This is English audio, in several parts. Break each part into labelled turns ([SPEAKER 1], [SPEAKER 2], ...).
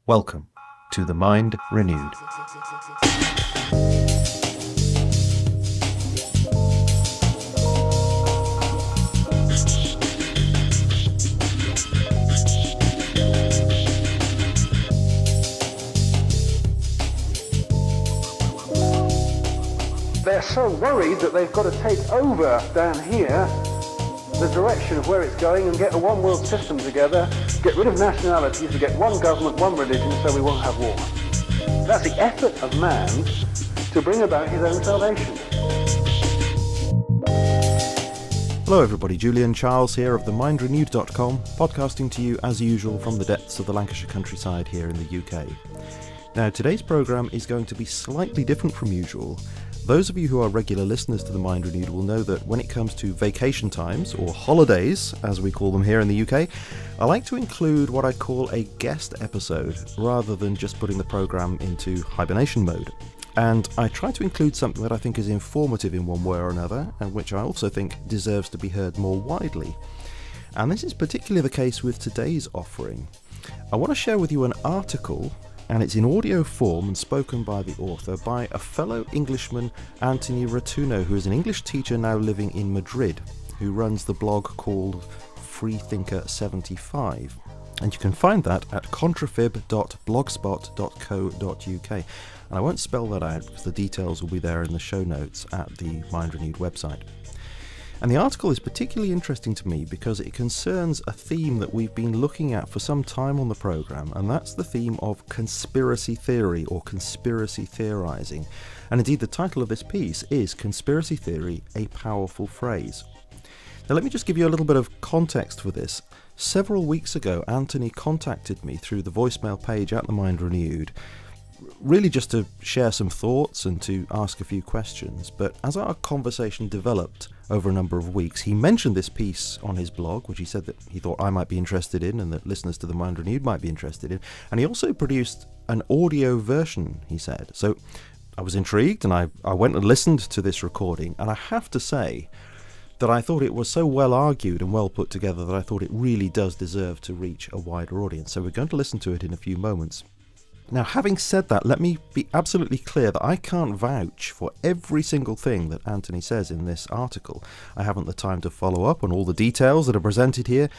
[SPEAKER 1] Welcome to The Mind Renewed.
[SPEAKER 2] They're so worried that they've got to take over down here the direction of where it's going and get a one world system together, get rid of nationalities to get one government, one religion, so we won't have war. That's the effort of man to bring about his own salvation.
[SPEAKER 1] Hello everybody, Julian Charles here of themindrenewed.com, podcasting to you as usual from the depths of the Lancashire countryside here in the UK. Now today's programme is going to be slightly different from usual. Those of you who are regular listeners to The Mind Renewed will know that when it comes to vacation times, or holidays as we call them here in the UK, I like to include what I call a guest episode rather than just putting the programme into hibernation mode. And I try to include something that I think is informative in one way or another, and which I also think deserves to be heard more widely. And this is particularly the case with today's offering. I want to share with you an article, and it's in audio form and spoken by the author by a fellow Englishman, Antony Rotunno, who is an English teacher now living in Madrid, who runs the blog called Freethinker75. And you can find that at contrafib.blogspot.co.uk. And I won't spell that out because the details will be there in the show notes at the Mind Renewed website. And the article is particularly interesting to me because it concerns a theme that we've been looking at for some time on the programme, and that's the theme of conspiracy theory or conspiracy theorising. And indeed the title of this piece is Conspiracy Theory, a Powerful Phrase. Now let me just give you a little bit of context for this. Several weeks ago, Antony contacted me through the voicemail page at The Mind Renewed, really just to share some thoughts and to ask a few questions. But as our conversation developed over a number of weeks, he mentioned this piece on his blog, which he said that he thought I might be interested in and that listeners to The Mind Renewed might be interested in. And he also produced an audio version, he said. So I was intrigued and I went and listened to this recording, and I have to say that I thought it was so well argued and well put together that I thought it really does deserve to reach a wider audience. So we're going to listen to it in a few moments. Now, having said that, let me be absolutely clear that I can't vouch for every single thing that Antony says in this article. I haven't the time to follow up on all the details that are presented here.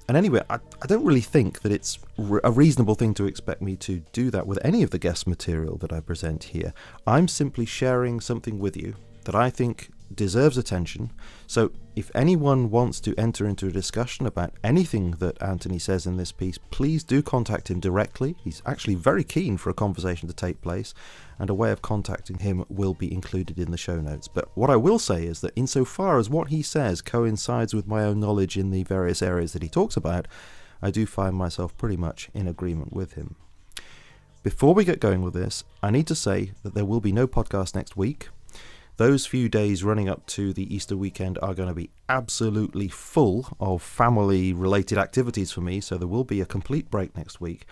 [SPEAKER 1] And anyway, I don't really think that it's a reasonable thing to expect me to do that with any of the guest material that I present here. I'm simply sharing something with you that I think deserves attention. So if anyone wants to enter into a discussion about anything that Antony says in this piece, please do contact him directly. He's actually very keen for a conversation to take place, and a way of contacting him will be included in the show notes. But what I will say is that insofar as what he says coincides with my own knowledge in the various areas that he talks about, I do find myself pretty much in agreement with him. Before we get going with this, I need to say that there will be no podcast next week. Those few days running up to the Easter weekend are going to be absolutely full of family-related activities for me, so there will be a complete break next week.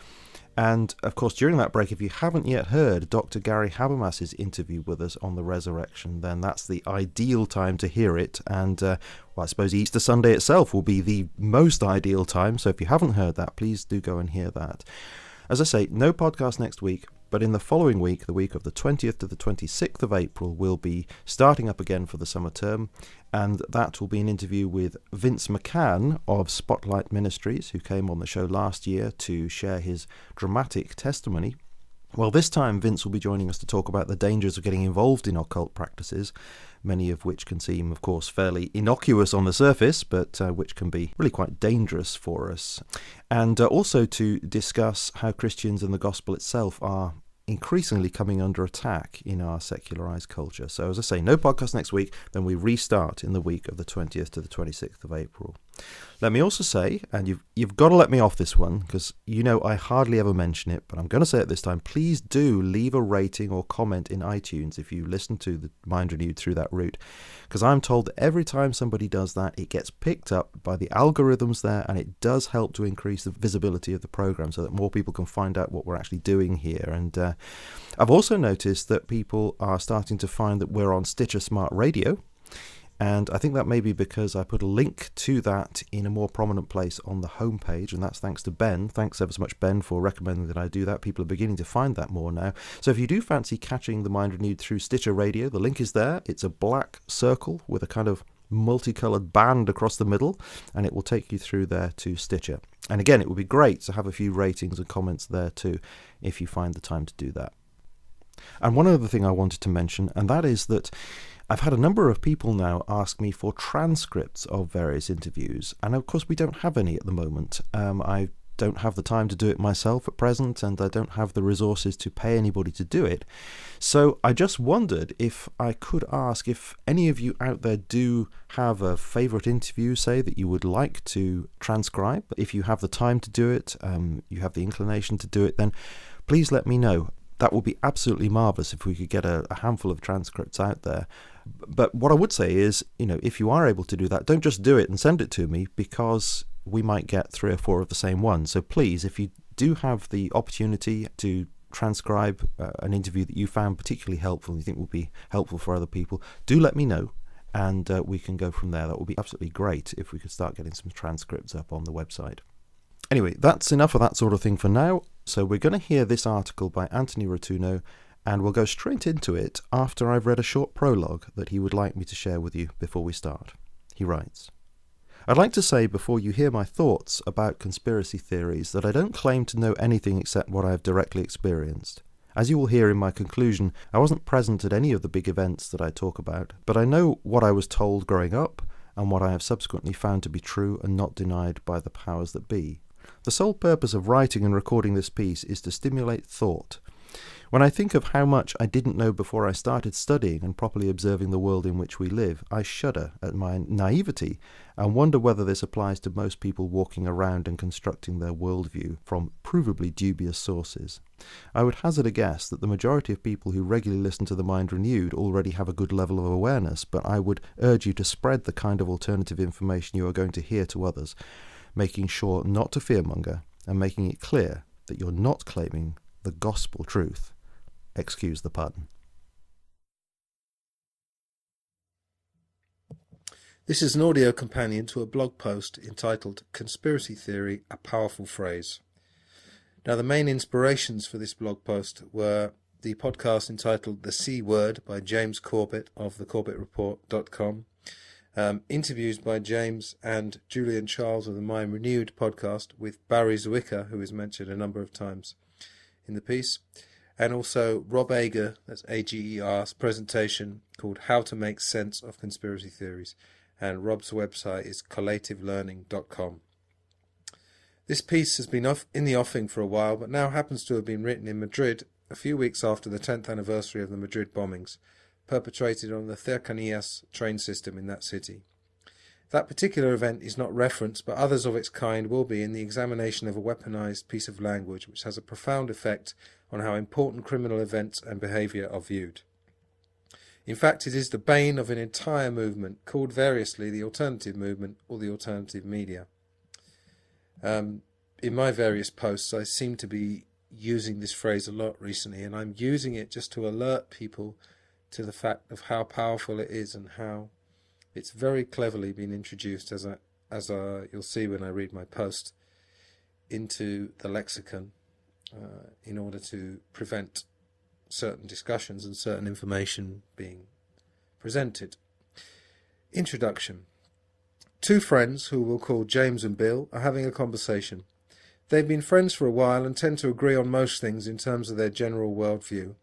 [SPEAKER 1] And, of course, during that break, if you haven't yet heard Dr. Gary Habermas's interview with us on the resurrection, then that's the ideal time to hear it. And, well, I suppose Easter Sunday itself will be the most ideal time, so if you haven't heard that, please do go and hear that. As I say, no podcast next week. But in the following week, the week of the 20th to the 26th of April, we'll be starting up again for the summer term, and that will be an interview with Vince McCann of Spotlight Ministries, who came on the show last year to share his dramatic testimony. Well, this time Vince will be joining us to talk about the dangers of getting involved in occult practices, many of which can seem, of course, fairly innocuous on the surface, but which can be really quite dangerous for us. And also to discuss how Christians and the gospel itself are increasingly coming under attack in our secularized culture. So as I say, no podcast next week, then we restart in the week of the 20th to the 26th of April. Let me also say, and you've got to let me off this one, because you know I hardly ever mention it, but I'm going to say it this time, please do leave a rating or comment in iTunes if you listen to the Mind Renewed through that route, because I'm told that every time somebody does that, it gets picked up by the algorithms there, and it does help to increase the visibility of the program so that more people can find out what we're actually doing here. And I've also noticed that people are starting to find that we're on Stitcher Smart Radio, And I think that may be because I put a link to that in a more prominent place on the homepage, and that's thanks to Ben. Thanks ever so much, Ben, for recommending that I do that. People are beginning to find that more now. So if you do fancy catching the Mind Renewed through Stitcher Radio, the link is there. It's a black circle with a kind of multicolored band across the middle, and it will take you through there to Stitcher. And again, it would be great to have a few ratings and comments there too, if you find the time to do that. And one other thing I wanted to mention, and that is that I've had a number of people now ask me for transcripts of various interviews, and of course we don't have any at the moment. I don't have the time to do it myself at present, and I don't have the resources to pay anybody to do it. So I just wondered if I could ask if any of you out there do have a favourite interview, say, that you would like to transcribe. If you have the time to do it, you have the inclination to do it, then please let me know. That would be absolutely marvellous if we could get a handful of transcripts out there. But what I would say is, if you are able to do that, don't just do it and send it to me, because we might get 3 or 4 of the same one. So please, if you do have the opportunity to transcribe an interview that you found particularly helpful and you think will be helpful for other people, do let me know, and we can go from there. That would be absolutely great if we could start getting some transcripts up on the website. Anyway, that's enough of that sort of thing for now. So we're going to hear this article by Antony Rotunno, and we'll go straight into it after I've read a short prologue that he would like me to share with you before we start. He writes, "I'd like to say before you hear my thoughts about conspiracy theories that I don't claim to know anything except what I have directly experienced. As you will hear in my conclusion, I wasn't present at any of the big events that I talk about, but I know what I was told growing up and what I have subsequently found to be true and not denied by the powers that be. The sole purpose of writing and recording this piece is to stimulate thought. When I think of how much I didn't know before I started studying and properly observing the world in which we live, I shudder at my naivety and wonder whether this applies to most people walking around and constructing their worldview from provably dubious sources. I would hazard a guess that the majority of people who regularly listen to The Mind Renewed already have a good level of awareness, but I would urge you to spread the kind of alternative information you are going to hear to others, making sure not to fearmonger and making it clear that you're not claiming the gospel truth. Excuse the pun."
[SPEAKER 3] This is an audio companion to a blog post entitled Conspiracy Theory, a Powerful Phrase. Now, the main inspirations for this blog post were the podcast entitled The C Word by James Corbett of thecorbettreport.com, interviews by James and Julian Charles of the Mind Renewed podcast with Barry Zwicker, who is mentioned a number of times in the piece, and also Rob Ager, that's Ager's presentation called How to Make Sense of Conspiracy Theories, and Rob's website is collativelearning.com. This piece has been in the offing for a while, but now happens to have been written in Madrid a few weeks after the 10th anniversary of the Madrid bombings, perpetrated on the Cercanías train system in that city. That particular event is not referenced, but others of its kind will be in the examination of a weaponized piece of language which has a profound effect on how important criminal events and behaviour are viewed. In fact, it is the bane of an entire movement, called variously the alternative movement or the alternative media. In my various posts, I seem to be using this phrase a lot recently, and I'm using it just to alert people to the fact of how powerful it is and how it's very cleverly been introduced, as you'll see when I read my post, into the lexicon in order to prevent certain discussions and certain information being presented. Introduction. 2 friends, who we'll call James and Bill, are having a conversation. They've been friends for a while and tend to agree on most things in terms of their general worldview.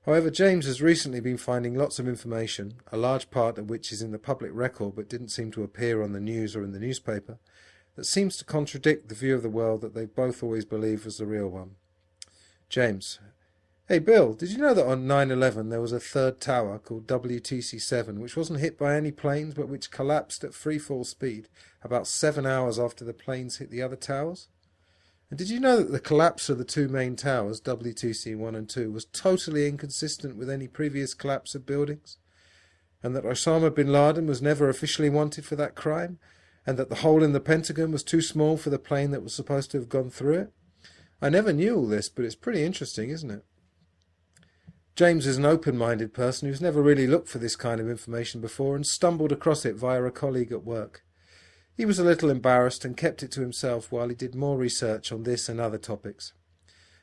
[SPEAKER 3] However, James has recently been finding lots of information, a large part of which is in the public record but didn't seem to appear on the news or in the newspaper, that seems to contradict the view of the world that they both always believed was the real one. James: "Hey Bill, did you know that on 9/11 there was a third tower called WTC-7 which wasn't hit by any planes but which collapsed at freefall speed about 7 hours after the planes hit the other towers? And did you know that the collapse of the 2 main towers, WTC-1 and 2, was totally inconsistent with any previous collapse of buildings? And that Osama bin Laden was never officially wanted for that crime? And that the hole in the Pentagon was too small for the plane that was supposed to have gone through it? I never knew all this, but it's pretty interesting, isn't it?" James is an open-minded person who's never really looked for this kind of information before and stumbled across it via a colleague at work. He was a little embarrassed and kept it to himself while he did more research on this and other topics.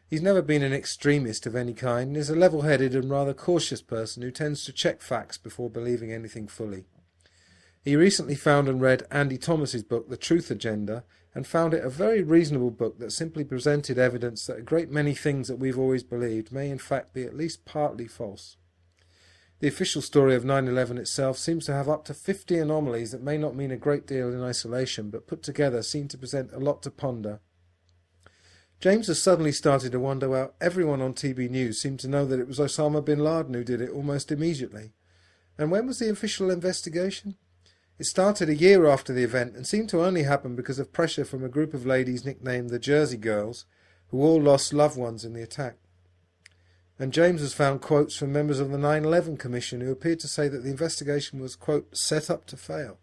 [SPEAKER 3] He's never been an extremist of any kind and is a level-headed and rather cautious person who tends to check facts before believing anything fully. He recently found and read Andy Thomas's book, The Truth Agenda, and found it a very reasonable book that simply presented evidence that a great many things that we've always believed may in fact be at least partly false. The official story of 9/11 itself seems to have up to 50 anomalies that may not mean a great deal in isolation, but put together seem to present a lot to ponder. James has suddenly started to wonder why everyone on TV News seemed to know that it was Osama bin Laden who did it almost immediately. And when was the official investigation? It started a year after the event and seemed to only happen because of pressure from a group of ladies nicknamed the Jersey Girls, who all lost loved ones in the attack. And James has found quotes from members of the 9/11 Commission who appeared to say that the investigation was, quote, set up to fail.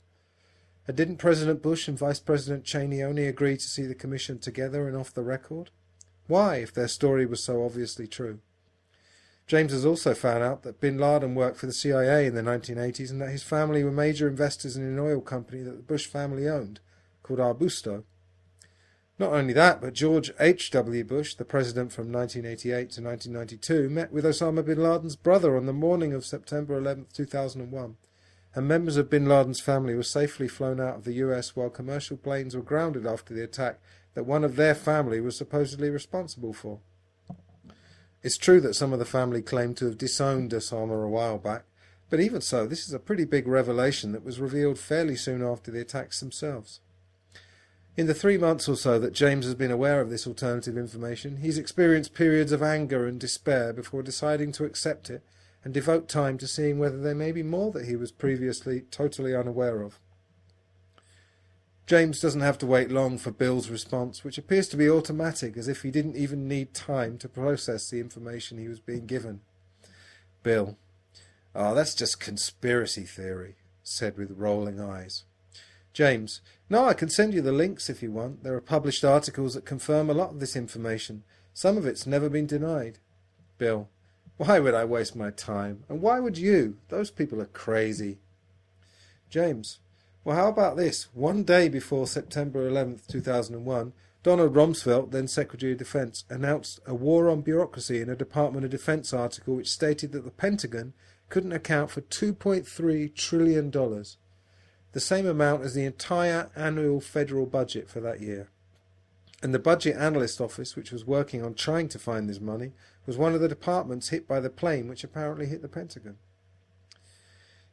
[SPEAKER 3] And didn't President Bush and Vice President Cheney only agree to see the Commission together and off the record? Why, if their story was so obviously true? James has also found out that bin Laden worked for the CIA in the 1980s and that his family were major investors in an oil company that the Bush family owned, called Arbusto. Not only that, but George H.W. Bush, the president from 1988 to 1992, met with Osama bin Laden's brother on the morning of September 11, 2001, and members of bin Laden's family were safely flown out of the US while commercial planes were grounded after the attack that one of their family was supposedly responsible for. It's true that some of the family claimed to have disowned Osama a while back, but even so, this is a pretty big revelation that was revealed fairly soon after the attacks themselves. In the 3 months or so that James has been aware of this alternative information, he's experienced periods of anger and despair before deciding to accept it and devote time to seeing whether there may be more that he was previously totally unaware of. James doesn't have to wait long for Bill's response, which appears to be automatic, as if he didn't even need time to process the information he was being given. Bill: "Oh, that's just conspiracy theory," said with rolling eyes. James: "No, I can send you the links if you want. There are published articles that confirm a lot of this information. Some of it's never been denied." Bill: "Why would I waste my time? And why would you? Those people are crazy." James: "Well, how about this? One day before September 11th, 2001, Donald Rumsfeld, then Secretary of Defense, announced a war on bureaucracy in a Department of Defense article which stated that the Pentagon couldn't account for $2.3 trillion, the same amount as the entire annual federal budget for that year. And the Budget Analyst Office, which was working on trying to find this money, was one of the departments hit by the plane which apparently hit the Pentagon."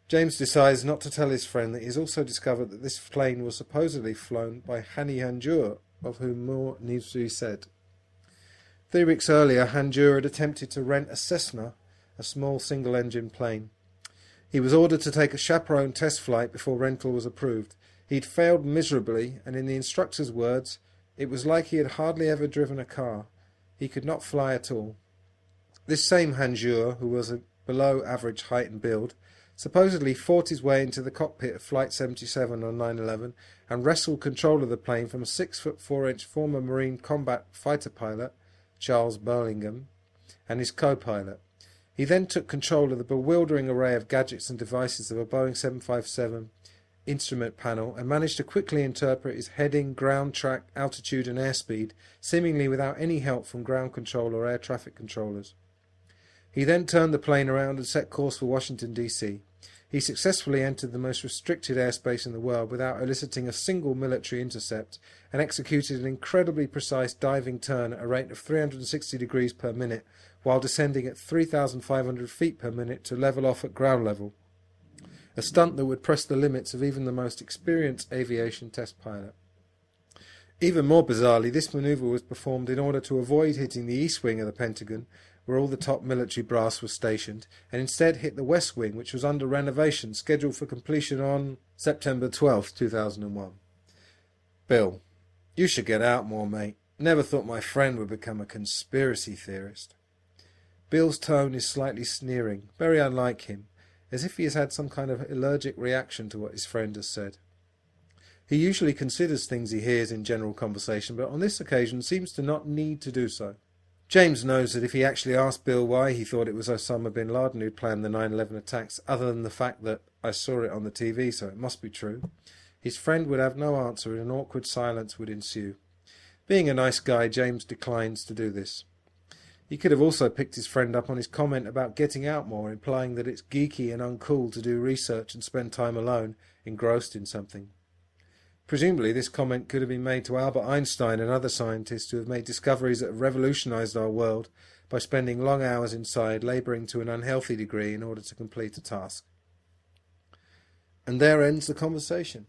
[SPEAKER 3] James decides not to tell his friend that he's also discovered that this plane was supposedly flown by Hani Hanjour, of whom more needs to be said. 3 weeks earlier, Hanjour had attempted to rent a Cessna, a small single-engine plane. He was ordered to take a chaperone test flight before rental was approved. He'd failed miserably, and in the instructor's words, it was like he had hardly ever driven a car. He could not fly at all. This same Hanjour, who was a below average height and build, supposedly fought his way into the cockpit of Flight 77 on 9/11 and wrestled control of the plane from a 6'4" former Marine combat fighter pilot, Charles Burlingham, and his co-pilot. He then took control of the bewildering array of gadgets and devices of a Boeing 757 instrument panel and managed to quickly interpret his heading, ground track, altitude and airspeed, seemingly without any help from ground control or air traffic controllers. He then turned the plane around and set course for Washington, D.C. He successfully entered the most restricted airspace in the world without eliciting a single military intercept and executed an incredibly precise diving turn at a rate of 360 degrees per minute while descending at 3,500 feet per minute to level off at ground level, a stunt that would press the limits of even the most experienced aviation test pilot. Even more bizarrely, this manoeuvre was performed in order to avoid hitting the east wing of the Pentagon, where all the top military brass was stationed, and instead hit the west wing, which was under renovation, scheduled for completion on September 12th, 2001. Bill: "You should get out more, mate. Never thought my friend would become a conspiracy theorist." Bill's tone is slightly sneering, very unlike him, as if he has had some kind of allergic reaction to what his friend has said. He usually considers things he hears in general conversation, but on this occasion seems to not need to do so. James knows that if he actually asked Bill why he thought it was Osama bin Laden who'd planned the 9/11 attacks, other than the fact that "I saw it on the TV, so it must be true," his friend would have no answer and an awkward silence would ensue. Being a nice guy, James declines to do this. He could have also picked his friend up on his comment about getting out more, implying that it's geeky and uncool to do research and spend time alone, engrossed in something. Presumably this comment could have been made to Albert Einstein and other scientists who have made discoveries that have revolutionised our world by spending long hours inside, labouring to an unhealthy degree in order to complete a task. And there ends the conversation.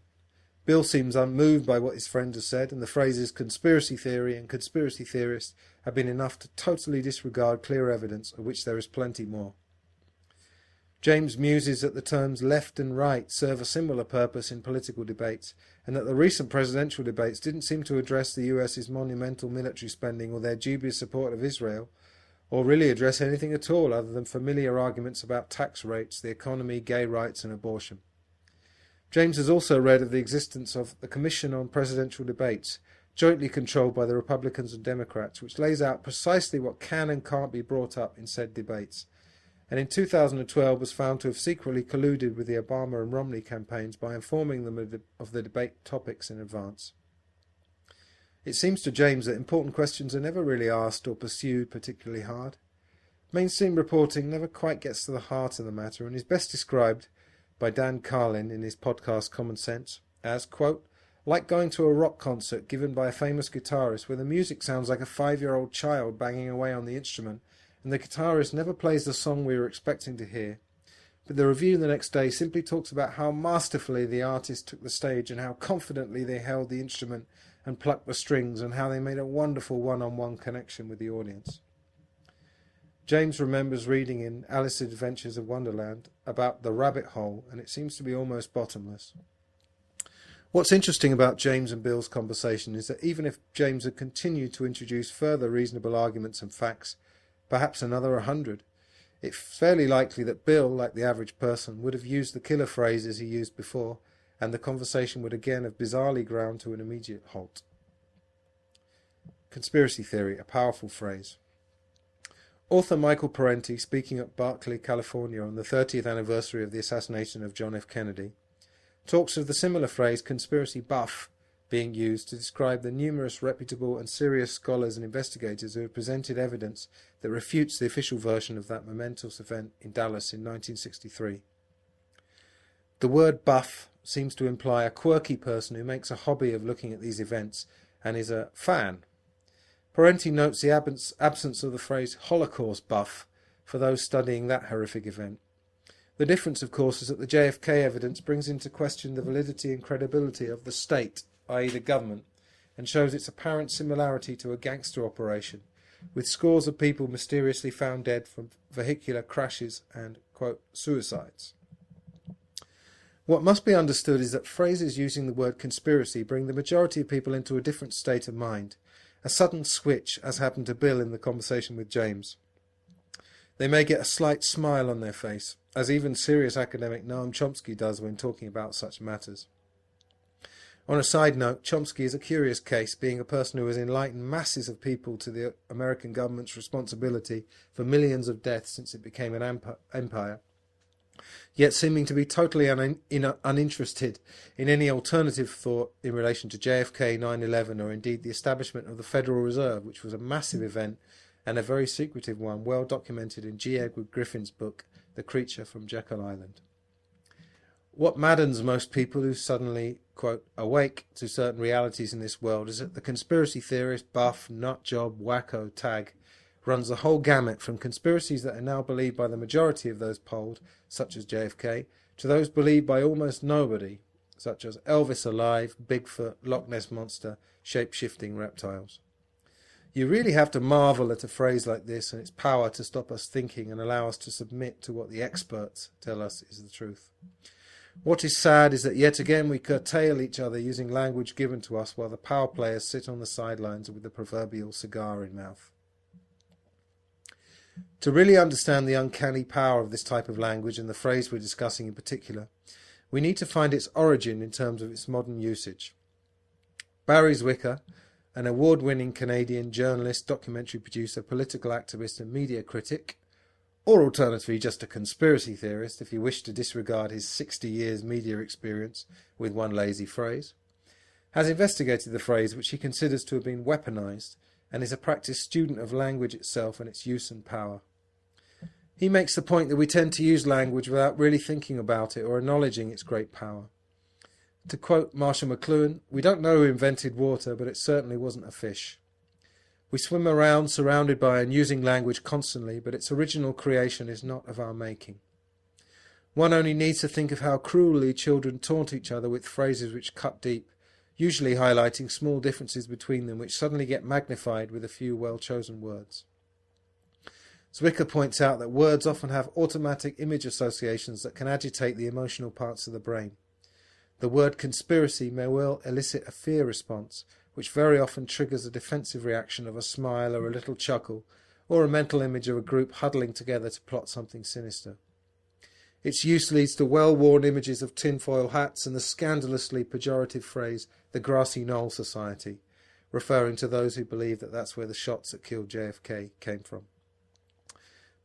[SPEAKER 3] Bill seems unmoved by what his friend has said, and the phrases conspiracy theory and conspiracy theorist have been enough to totally disregard clear evidence, of which there is plenty more. James muses that the terms left and right serve a similar purpose in political debates, and that the recent presidential debates didn't seem to address the US's monumental military spending or their dubious support of Israel, or really address anything at all other than familiar arguments about tax rates, the economy, gay rights and abortion. James has also read of the existence of the Commission on Presidential Debates, jointly controlled by the Republicans and Democrats, which lays out precisely what can and can't be brought up in said debates, and in 2012 was found to have secretly colluded with the Obama and Romney campaigns by informing them of the debate topics in advance. It seems to James that important questions are never really asked or pursued particularly hard. Mainstream reporting never quite gets to the heart of the matter and is best described by Dan Carlin in his podcast Common Sense as, quote, like going to a rock concert given by a famous guitarist where the music sounds like a 5-year-old child banging away on the instrument and the guitarist never plays the song we were expecting to hear, but the review the next day simply talks about how masterfully the artist took the stage and how confidently they held the instrument and plucked the strings and how they made a wonderful one-on-one connection with the audience. James remembers reading in Alice's Adventures of Wonderland about the rabbit hole, and it seems to be almost bottomless. What's interesting about James and Bill's conversation is that even if James had continued to introduce further reasonable arguments and facts, perhaps another 100, it's fairly likely that Bill, like the average person, would have used the killer phrases he used before, and the conversation would again have bizarrely ground to an immediate halt. Conspiracy theory, a powerful phrase. Author Michael Parenti, speaking at Berkeley, California on the 30th anniversary of the assassination of John F. Kennedy, talks of the similar phrase conspiracy buff being used to describe the numerous reputable and serious scholars and investigators who have presented evidence that refutes the official version of that momentous event in Dallas in 1963. The word buff seems to imply a quirky person who makes a hobby of looking at these events and is a fan. Parenti notes the absence of the phrase Holocaust buff for those studying that horrific event. The difference, of course, is that the JFK evidence brings into question the validity and credibility of the state, i.e. the government, and shows its apparent similarity to a gangster operation, with scores of people mysteriously found dead from vehicular crashes and, quote, suicides. What must be understood is that phrases using the word conspiracy bring the majority of people into a different state of mind, a sudden switch, as happened to Bill in the conversation with James. They may get a slight smile on their face, as even serious academic Noam Chomsky does when talking about such matters. On a side note, Chomsky is a curious case, being a person who has enlightened masses of people to the American government's responsibility for millions of deaths since it became an empire, yet seeming to be totally uninterested in any alternative thought in relation to JFK, 9/11, or indeed the establishment of the Federal Reserve, which was a massive event and a very secretive one, well documented in G. Edward Griffin's book, The Creature from Jekyll Island. What maddens most people who suddenly, quote, awake to certain realities in this world is that the conspiracy theorist, buff, nutjob, wacko tag runs the whole gamut from conspiracies that are now believed by the majority of those polled, such as JFK, to those believed by almost nobody, such as Elvis alive, Bigfoot, Loch Ness Monster, shape-shifting reptiles. You really have to marvel at a phrase like this and its power to stop us thinking and allow us to submit to what the experts tell us is the truth. What is sad is that yet again we curtail each other using language given to us while the power players sit on the sidelines with the proverbial cigar in mouth. To really understand the uncanny power of this type of language and the phrase we're discussing in particular, we need to find its origin in terms of its modern usage. Barry Zwicker, an award-winning Canadian journalist, documentary producer, political activist and media critic, or alternatively just a conspiracy theorist if you wish to disregard his 60 years media experience with one lazy phrase, has investigated the phrase, which he considers to have been weaponised, and is a practiced student of language itself and its use and power. He makes the point that we tend to use language without really thinking about it or acknowledging its great power. To quote Marshall McLuhan, "We don't know who invented water, but it certainly wasn't a fish. We swim around surrounded by and using language constantly, but its original creation is not of our making. One only needs to think of how cruelly children taunt each other with phrases which cut deep, usually highlighting small differences between them which suddenly get magnified with a few well-chosen words." Zwicker points out that words often have automatic image associations that can agitate the emotional parts of the brain. The word conspiracy may well elicit a fear response, which very often triggers a defensive reaction of a smile or a little chuckle, or a mental image of a group huddling together to plot something sinister. Its use leads to well-worn images of tinfoil hats and the scandalously pejorative phrase, the grassy knoll society, referring to those who believe that that's where the shots that killed JFK came from.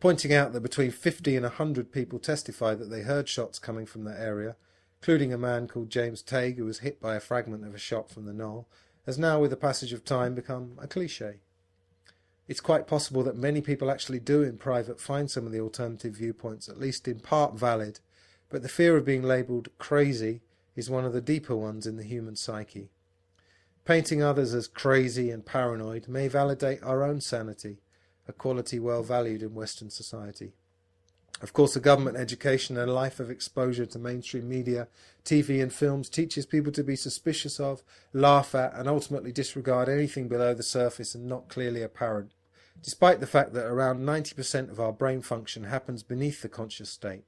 [SPEAKER 3] Pointing out that between 50 and 100 people testified that they heard shots coming from that area, including a man called James Tague who was hit by a fragment of a shot from the knoll, has now with the passage of time become a cliché. It's quite possible that many people actually do in private find some of the alternative viewpoints at least in part valid, but the fear of being labelled crazy is one of the deeper ones in the human psyche. Painting others as crazy and paranoid may validate our own sanity, a quality well valued in Western society. Of course, a government education and a life of exposure to mainstream media, TV and films teaches people to be suspicious of, laugh at and ultimately disregard anything below the surface and not clearly apparent, despite the fact that around 90% of our brain function happens beneath the conscious state.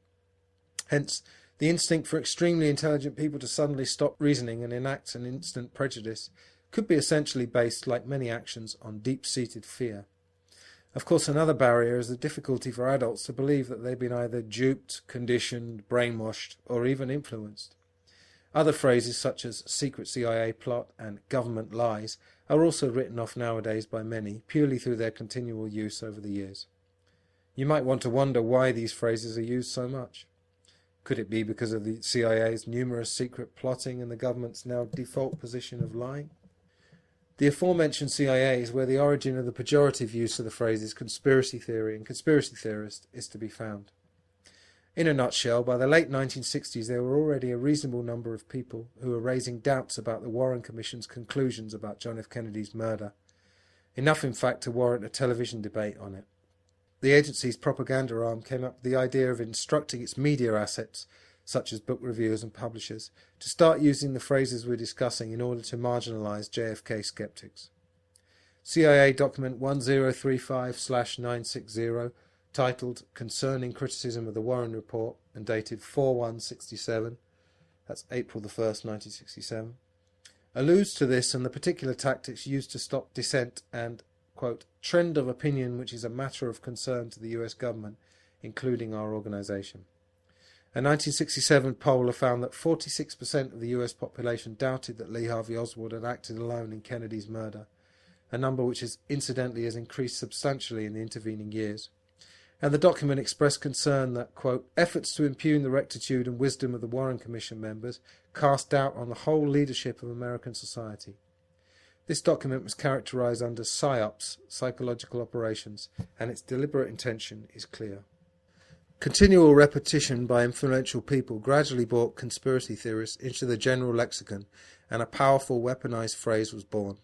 [SPEAKER 3] Hence, the instinct for extremely intelligent people to suddenly stop reasoning and enact an instant prejudice could be essentially based, like many actions, on deep-seated fear. Of course, another barrier is the difficulty for adults to believe that they've been either duped, conditioned, brainwashed, or even influenced. Other phrases such as secret CIA plot and government lies are also written off nowadays by many, purely through their continual use over the years. You might want to wonder why these phrases are used so much. Could it be because of the CIA's numerous secret plotting and the government's now default position of lying? The aforementioned CIA is where the origin of the pejorative use of the phrases conspiracy theory and conspiracy theorist is to be found. In a nutshell, by the late 1960s there were already a reasonable number of people who were raising doubts about the Warren Commission's conclusions about John F. Kennedy's murder. Enough, in fact, to warrant a television debate on it. The agency's propaganda arm came up with the idea of instructing its media assets, such as book reviewers and publishers, to start using the phrases we're discussing in order to marginalise JFK skeptics. CIA document 1035/960, titled Concerning Criticism of the Warren Report and dated 4/1/67, that's April the 1st, 1967, alludes to this and the particular tactics used to stop dissent and, quote, trend of opinion which is a matter of concern to the US government, including our organisation. A 1967 poll found that 46% of the US population doubted that Lee Harvey Oswald had acted alone in Kennedy's murder, a number which incidentally has increased substantially in the intervening years. And the document expressed concern that, quote, efforts to impugn the rectitude and wisdom of the Warren Commission members cast doubt on the whole leadership of American society. This document was characterised under PSYOPs, psychological operations, and its deliberate intention is clear. Continual repetition by influential people gradually brought conspiracy theorists into the general lexicon, and a powerful weaponised phrase was born.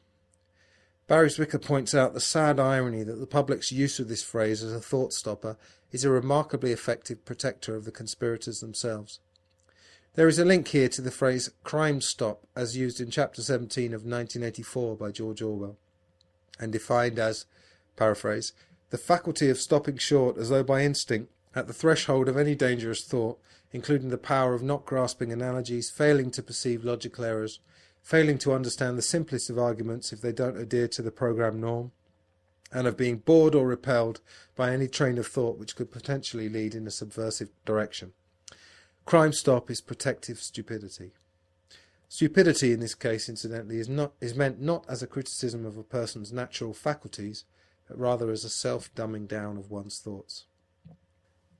[SPEAKER 3] Barry Zwicker points out the sad irony that the public's use of this phrase as a thought stopper is a remarkably effective protector of the conspirators themselves. There is a link here to the phrase crime stop as used in Chapter 17 of 1984 by George Orwell, and defined as, paraphrase, the faculty of stopping short as though by instinct at the threshold of any dangerous thought, including the power of not grasping analogies, failing to perceive logical errors, failing to understand the simplest of arguments if they don't adhere to the program norm, and of being bored or repelled by any train of thought which could potentially lead in a subversive direction. Crime stop is protective stupidity. Stupidity in this case, incidentally, is meant not as a criticism of a person's natural faculties, but rather as a self-dumbing down of one's thoughts.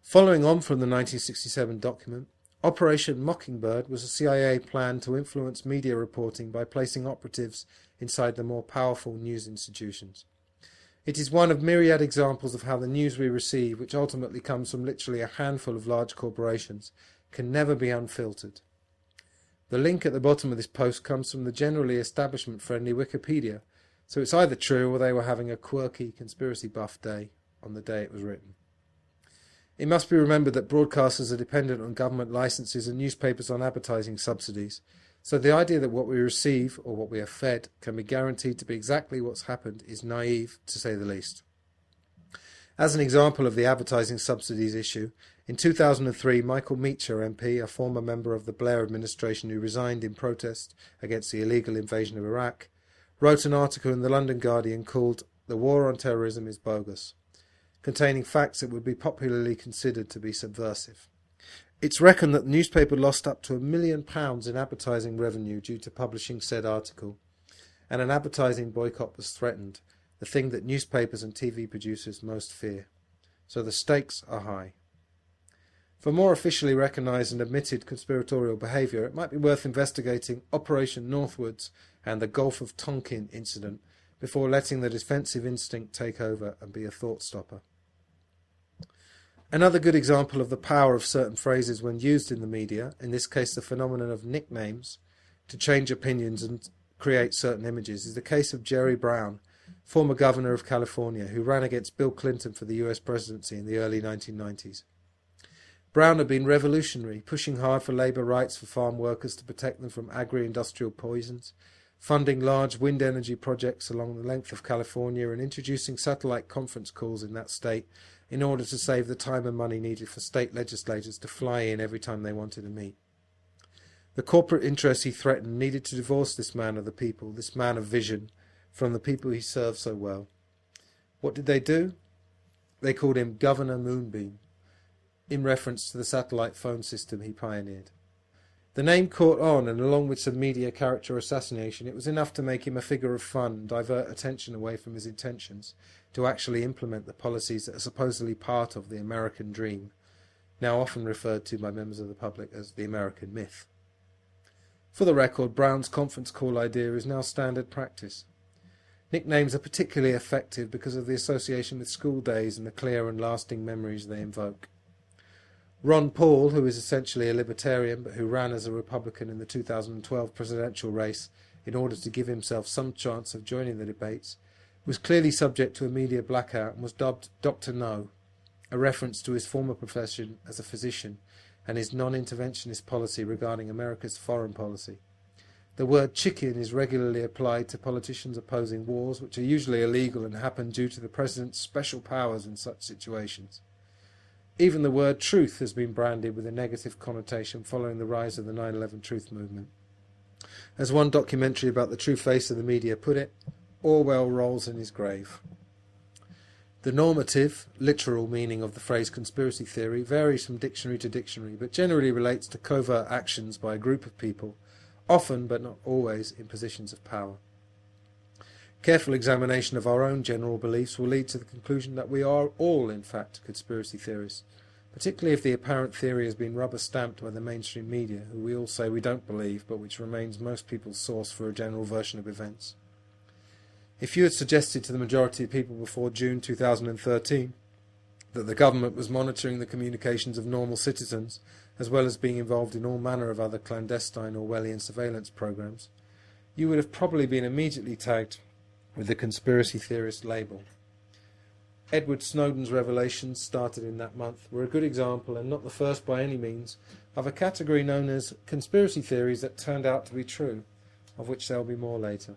[SPEAKER 3] Following on from the 1967 document, Operation Mockingbird was a CIA plan to influence media reporting by placing operatives inside the more powerful news institutions. It is one of myriad examples of how the news we receive, which ultimately comes from literally a handful of large corporations, can never be unfiltered. The link at the bottom of this post comes from the generally establishment-friendly Wikipedia, so it's either true or they were having a quirky conspiracy buff day on the day it was written. It must be remembered that broadcasters are dependent on government licenses and newspapers on advertising subsidies, so the idea that what we receive, or what we are fed, can be guaranteed to be exactly what's happened is naive, to say the least. As an example of the advertising subsidies issue, in 2003 Michael Meacher MP, a former member of the Blair administration who resigned in protest against the illegal invasion of Iraq, wrote an article in the London Guardian called "The War on Terrorism is Bogus," containing facts that would be popularly considered to be subversive. It's reckoned that the newspaper lost up to £1 million in advertising revenue due to publishing said article, and an advertising boycott was threatened, the thing that newspapers and TV producers most fear. So the stakes are high. For more officially recognised and admitted conspiratorial behaviour, it might be worth investigating Operation Northwoods and the Gulf of Tonkin incident before letting the defensive instinct take over and be a thought stopper. Another good example of the power of certain phrases when used in the media, in this case the phenomenon of nicknames, to change opinions and create certain images, is the case of Jerry Brown, former governor of California, who ran against Bill Clinton for the US presidency in the early 1990s. Brown had been revolutionary, pushing hard for labour rights for farm workers to protect them from agri-industrial poisons, funding large wind energy projects along the length of California and introducing satellite conference calls in that state in order to save the time and money needed for state legislators to fly in every time they wanted to meet. The corporate interests he threatened needed to divorce this man of the people, this man of vision, from the people he served so well. What did they do? They called him Governor Moonbeam, in reference to the satellite phone system he pioneered. The name caught on, and along with some media character assassination, it was enough to make him a figure of fun and divert attention away from his intentions to actually implement the policies that are supposedly part of the American dream, now often referred to by members of the public as the American myth. For the record, Brown's conference call idea is now standard practice. Nicknames are particularly effective because of the association with school days and the clear and lasting memories they invoke. Ron Paul, who is essentially a libertarian but who ran as a Republican in the 2012 presidential race in order to give himself some chance of joining the debates, was clearly subject to a media blackout and was dubbed Dr. No, a reference to his former profession as a physician and his non-interventionist policy regarding America's foreign policy. The word chicken is regularly applied to politicians opposing wars, which are usually illegal and happen due to the president's special powers in such situations. Even the word truth has been branded with a negative connotation following the rise of the 9/11 truth movement. As one documentary about the true face of the media put it, Orwell rolls in his grave. The normative, literal meaning of the phrase conspiracy theory varies from dictionary to dictionary, but generally relates to covert actions by a group of people, often but not always in positions of power. Careful examination of our own general beliefs will lead to the conclusion that we are all, in fact, conspiracy theorists, particularly if the apparent theory has been rubber-stamped by the mainstream media, who we all say we don't believe, but which remains most people's source for a general version of events. If you had suggested to the majority of people before June 2013 that the government was monitoring the communications of normal citizens, as well as being involved in all manner of other clandestine Orwellian surveillance programs, you would have probably been immediately tagged with the conspiracy theorist label. Edward Snowden's revelations, started in that month, were a good example, and not the first by any means, of a category known as conspiracy theories that turned out to be true, of which there will be more later.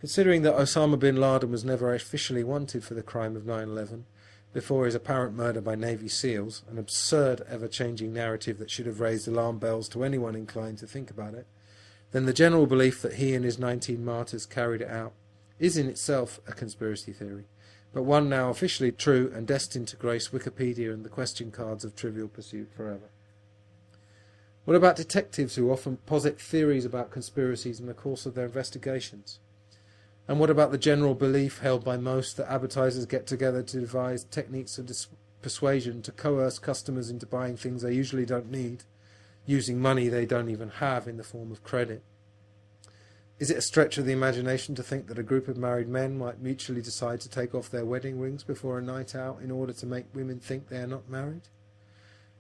[SPEAKER 3] Considering that Osama bin Laden was never officially wanted for the crime of 9/11, before his apparent murder by Navy SEALs, an absurd, ever-changing narrative that should have raised alarm bells to anyone inclined to think about it, then the general belief that he and his 19 martyrs carried it out is in itself a conspiracy theory, but one now officially true and destined to grace Wikipedia and the question cards of Trivial Pursuit forever. What about detectives who often posit theories about conspiracies in the course of their investigations? And what about the general belief held by most that advertisers get together to devise techniques of persuasion to coerce customers into buying things they usually don't need, using money they don't even have in the form of credit? Is it a stretch of the imagination to think that a group of married men might mutually decide to take off their wedding rings before a night out in order to make women think they are not married?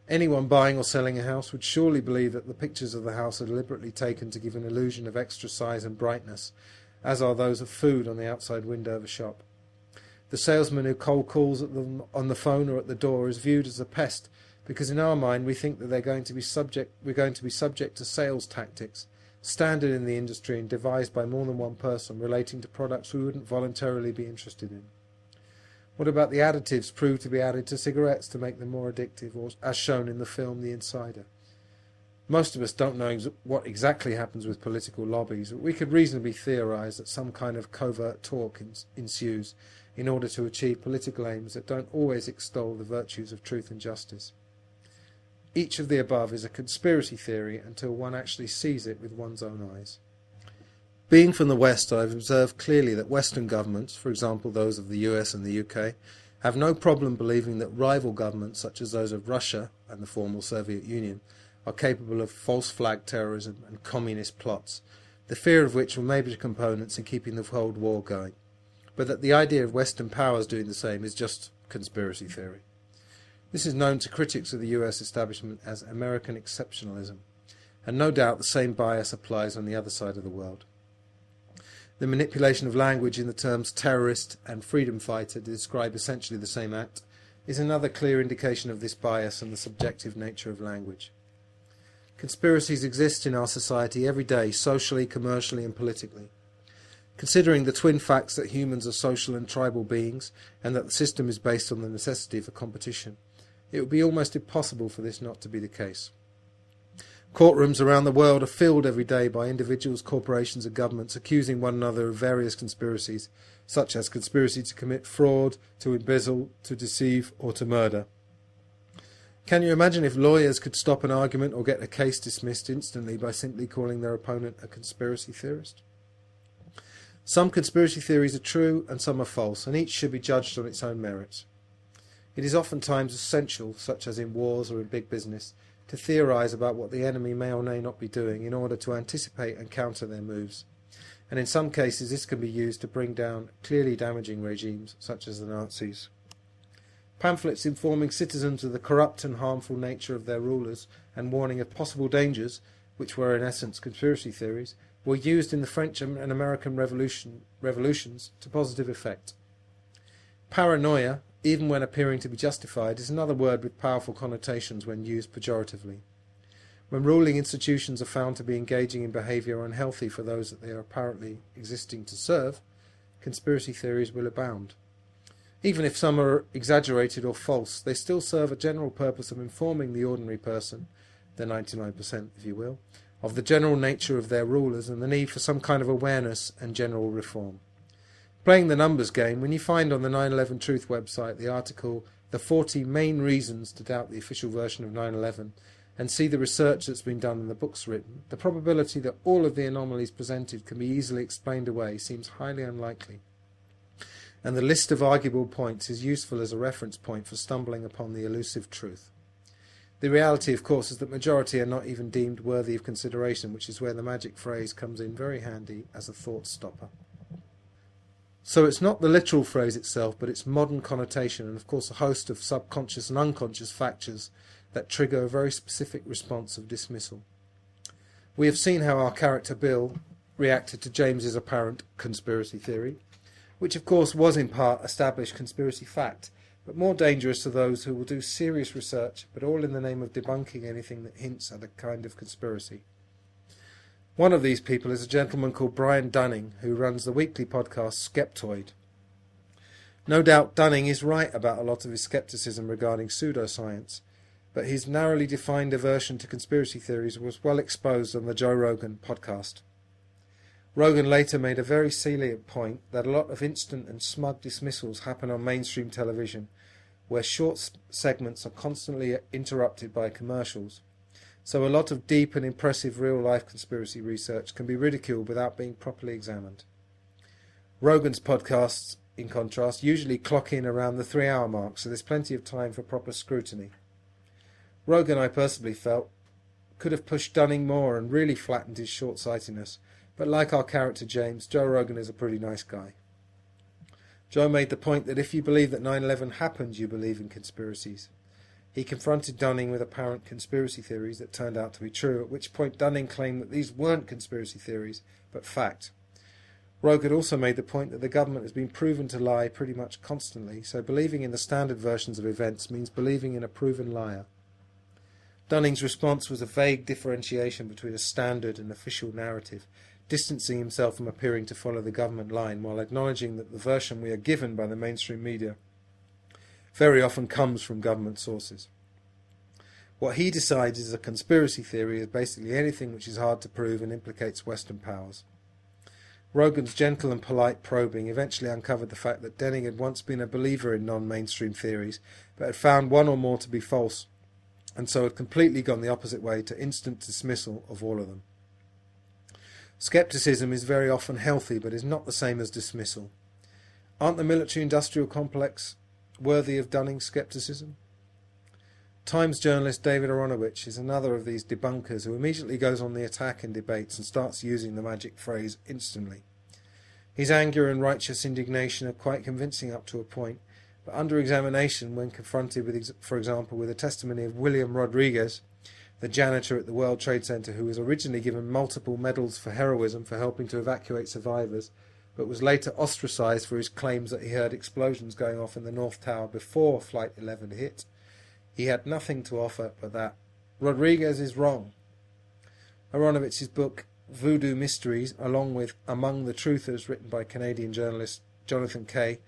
[SPEAKER 3] Anyone buying or selling a house would surely believe that the pictures of the house are deliberately taken to give an illusion of extra size and brightness, as are those of food on the outside window of a shop. The salesman who cold calls at them on the phone or at the door is viewed as a pest, because in our mind we think that we're going to be subject to sales tactics, standard in the industry and devised by more than one person, relating to products we wouldn't voluntarily be interested in. What about the additives proved to be added to cigarettes to make them more addictive, or as shown in the film The Insider? Most of us don't know what exactly happens with political lobbies, but we could reasonably theorise that some kind of covert talk ensues in order to achieve political aims that don't always extol the virtues of truth and justice. Each of the above is a conspiracy theory until one actually sees it with one's own eyes. Being from the West, I have observed clearly that Western governments, for example those of the US and the UK, have no problem believing that rival governments such as those of Russia and the former Soviet Union are capable of false flag terrorism and communist plots, the fear of which were major components in keeping the Cold War going, but that the idea of Western powers doing the same is just conspiracy theory. This is known to critics of the US establishment as American exceptionalism, and no doubt the same bias applies on the other side of the world. The manipulation of language in the terms terrorist and freedom fighter to describe essentially the same act is another clear indication of this bias and the subjective nature of language. Conspiracies exist in our society every day, socially, commercially and politically. Considering the twin facts that humans are social and tribal beings, and that the system is based on the necessity for competition, it would be almost impossible for this not to be the case. Courtrooms around the world are filled every day by individuals, corporations and governments accusing one another of various conspiracies, such as conspiracy to commit fraud, to embezzle, to deceive or to murder. Can you imagine if lawyers could stop an argument or get a case dismissed instantly by simply calling their opponent a conspiracy theorist? Some conspiracy theories are true and some are false, and each should be judged on its own merits. It is oftentimes essential, such as in wars or in big business, to theorise about what the enemy may or may not be doing in order to anticipate and counter their moves. And in some cases this can be used to bring down clearly damaging regimes, such as the Nazis. Pamphlets informing citizens of the corrupt and harmful nature of their rulers and warning of possible dangers, which were in essence conspiracy theories, were used in the French and American revolutions to positive effect. Paranoia, even when appearing to be justified, is another word with powerful connotations when used pejoratively. When ruling institutions are found to be engaging in behaviour unhealthy for those that they are apparently existing to serve, conspiracy theories will abound. Even if some are exaggerated or false, they still serve a general purpose of informing the ordinary person, the 99% if you will, of the general nature of their rulers and the need for some kind of awareness and general reform. Playing the numbers game, when you find on the 9/11 Truth website the article "The 40 Main Reasons to Doubt the Official Version of 9/11" and see the research that's been done and the books written, the probability that all of the anomalies presented can be easily explained away seems highly unlikely. And the list of arguable points is useful as a reference point for stumbling upon the elusive truth. The reality, of course, is that majority are not even deemed worthy of consideration, which is where the magic phrase comes in very handy as a thought stopper. So it's not the literal phrase itself, but its modern connotation and of course a host of subconscious and unconscious factors that trigger a very specific response of dismissal. We have seen how our character Bill reacted to James's apparent conspiracy theory, which of course was in part established conspiracy fact, but more dangerous to those who will do serious research, but all in the name of debunking anything that hints at a kind of conspiracy. One of these people is a gentleman called Brian Dunning, who runs the weekly podcast Skeptoid. No doubt Dunning is right about a lot of his scepticism regarding pseudoscience, but his narrowly defined aversion to conspiracy theories was well exposed on the Joe Rogan podcast. Rogan later made a very salient point that a lot of instant and smug dismissals happen on mainstream television, where short segments are constantly interrupted by commercials. So a lot of deep and impressive real-life conspiracy research can be ridiculed without being properly examined. Rogan's podcasts, in contrast, usually clock in around the 3-hour mark, so there's plenty of time for proper scrutiny. Rogan, I personally felt, could have pushed Dunning more and really flattened his short-sightedness, but like our character James, Joe Rogan is a pretty nice guy. Joe made the point that if you believe that 9/11 happened, you believe in conspiracies. He confronted Dunning with apparent conspiracy theories that turned out to be true, at which point Dunning claimed that these weren't conspiracy theories, but fact. Rogan also made the point that the government has been proven to lie pretty much constantly, so believing in the standard versions of events means believing in a proven liar. Dunning's response was a vague differentiation between a standard and official narrative, distancing himself from appearing to follow the government line while acknowledging that the version we are given by the mainstream media very often comes from government sources. What he decides is a conspiracy theory is basically anything which is hard to prove and implicates Western powers. Rogan's gentle and polite probing eventually uncovered the fact that Dunning had once been a believer in non-mainstream theories, but had found one or more to be false, and so had completely gone the opposite way to instant dismissal of all of them. Skepticism is very often healthy, but is not the same as dismissal. Aren't the military-industrial complex worthy of Dunning's skepticism? Times journalist David Aronovich is another of these debunkers who immediately goes on the attack in debates and starts using the magic phrase instantly. His anger and righteous indignation are quite convincing up to a point, but under examination, when confronted with, for example, with the testimony of William Rodriguez, the janitor at the World Trade Center who was originally given multiple medals for heroism for helping to evacuate survivors, but was later ostracized for his claims that he heard explosions going off in the North Tower before Flight 11 hit. He had nothing to offer but that Rodriguez is wrong. Aronovich's book Voodoo Mysteries, along with Among the Truthers, written by Canadian journalist Jonathan Kay,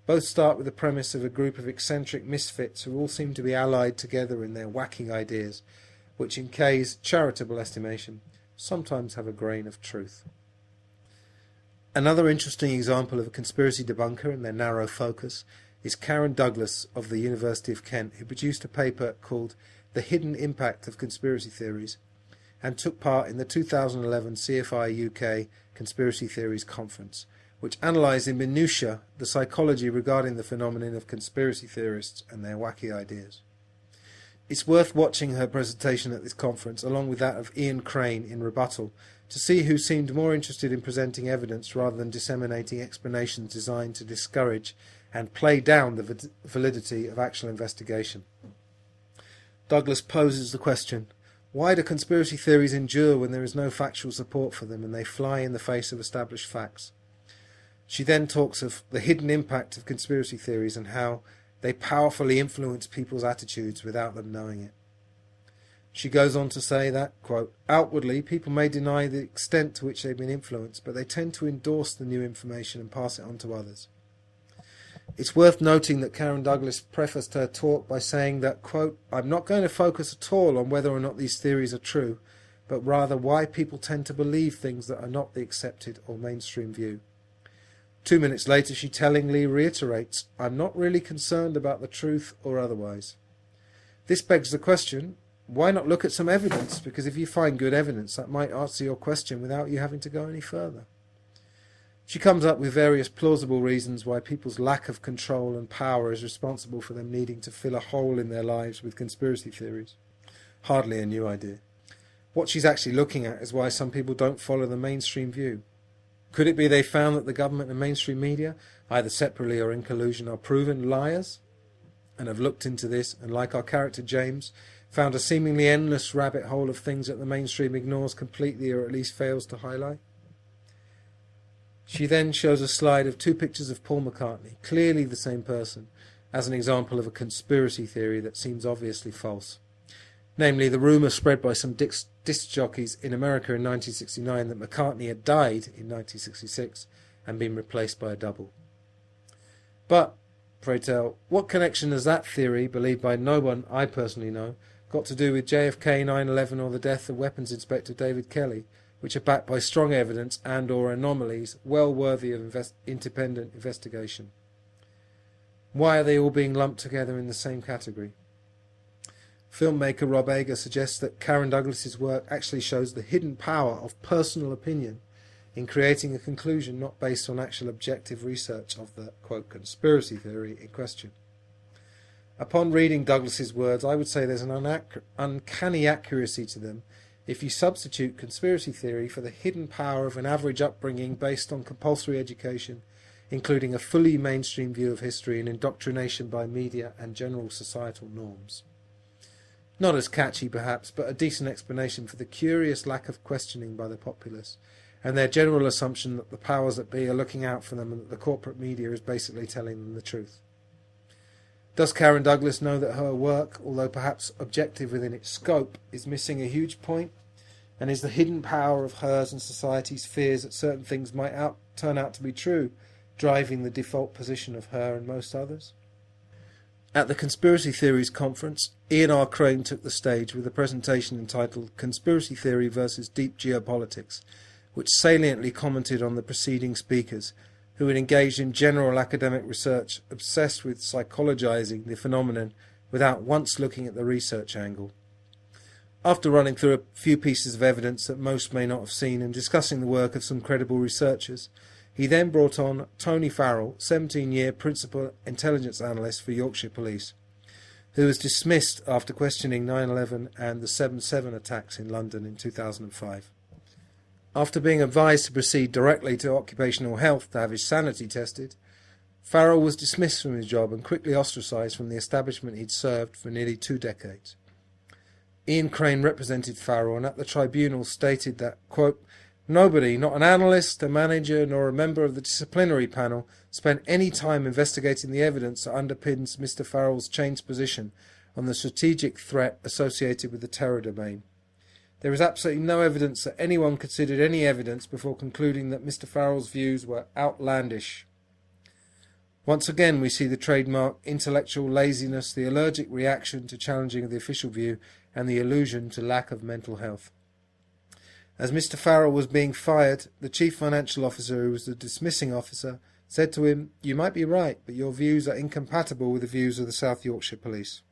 [SPEAKER 3] both start with the premise of a group of eccentric misfits who all seem to be allied together in their whacking ideas, which in Kay's charitable estimation sometimes have a grain of truth. Another interesting example of a conspiracy debunker and their narrow focus is Karen Douglas of the University of Kent, who produced a paper called The Hidden Impact of Conspiracy Theories and took part in the 2011 CFI UK Conspiracy Theories Conference, which analysed in minutiae the psychology regarding the phenomenon of conspiracy theorists and their wacky ideas. It's worth watching her presentation at this conference, along with that of Ian Crane in rebuttal, to see who seemed more interested in presenting evidence rather than disseminating explanations designed to discourage and play down the validity of actual investigation. Douglas poses the question, why do conspiracy theories endure when there is no factual support for them and they fly in the face of established facts? She then talks of the hidden impact of conspiracy theories and how they powerfully influence people's attitudes without them knowing it. She goes on to say that, quote, outwardly, people may deny the extent to which they've been influenced, but they tend to endorse the new information and pass it on to others. It's worth noting that Karen Douglas prefaced her talk by saying that, quote, I'm not going to focus at all on whether or not these theories are true, but rather why people tend to believe things that are not the accepted or mainstream view. 2 minutes later, she tellingly reiterates, I'm not really concerned about the truth or otherwise. This begs the question, why not look at some evidence? Because if you find good evidence, that might answer your question without you having to go any further. She comes up with various plausible reasons why people's lack of control and power is responsible for them needing to fill a hole in their lives with conspiracy theories. Hardly a new idea. What she's actually looking at is why some people don't follow the mainstream view. Could it be they found that the government and mainstream media, either separately or in collusion, are proven liars? And have looked into this, and like our character James, found a seemingly endless rabbit hole of things that the mainstream ignores completely or at least fails to highlight? She then shows a slide of 2 pictures of Paul McCartney, clearly the same person, as an example of a conspiracy theory that seems obviously false. Namely, the rumour spread by some disc jockeys in America in 1969 that McCartney had died in 1966 and been replaced by a double. But, pray tell, what connection has that theory, believed by no one I personally know, got to do with JFK, 9/11 or the death of Weapons Inspector David Kelly, which are backed by strong evidence and or anomalies well worthy of independent investigation? Why are they all being lumped together in the same category? Filmmaker Rob Ager suggests that Karen Douglas's work actually shows the hidden power of personal opinion in creating a conclusion not based on actual objective research of the, quote, conspiracy theory in question. Upon reading Douglas's words, I would say there's an uncanny accuracy to them if you substitute conspiracy theory for the hidden power of an average upbringing based on compulsory education, including a fully mainstream view of history and indoctrination by media and general societal norms. Not as catchy, perhaps, but a decent explanation for the curious lack of questioning by the populace, and their general assumption that the powers that be are looking out for them and that the corporate media is basically telling them the truth. Does Karen Douglas know that her work, although perhaps objective within its scope, is missing a huge point? And is the hidden power of hers and society's fears that certain things might turn out to be true driving the default position of her and most others? At the Conspiracy Theories Conference, Ian R. Crane took the stage with a presentation entitled Conspiracy Theory versus Deep Geopolitics, which saliently commented on the preceding speakers, who had engaged in general academic research obsessed with psychologizing the phenomenon without once looking at the research angle. After running through a few pieces of evidence that most may not have seen and discussing the work of some credible researchers, he then brought on Tony Farrell, 17-year principal intelligence analyst for Yorkshire Police, who was dismissed after questioning 9/11 and the 7/7 attacks in London in 2005. After being advised to proceed directly to occupational health to have his sanity tested, Farrell was dismissed from his job and quickly ostracised from the establishment he'd served for nearly 2 decades. Ian Crane represented Farrell and at the tribunal stated that, quote, nobody, not an analyst, a manager, nor a member of the disciplinary panel, spent any time investigating the evidence that underpins Mr. Farrell's changed position on the strategic threat associated with the terror domain. There is absolutely no evidence that anyone considered any evidence before concluding that Mr. Farrell's views were outlandish. Once again we see the trademark intellectual laziness, the allergic reaction to challenging the official view, and the allusion to lack of mental health. As Mr. Farrell was being fired, the chief financial officer, who was the dismissing officer, said to him, "You might be right, but your views are incompatible with the views of the South Yorkshire Police."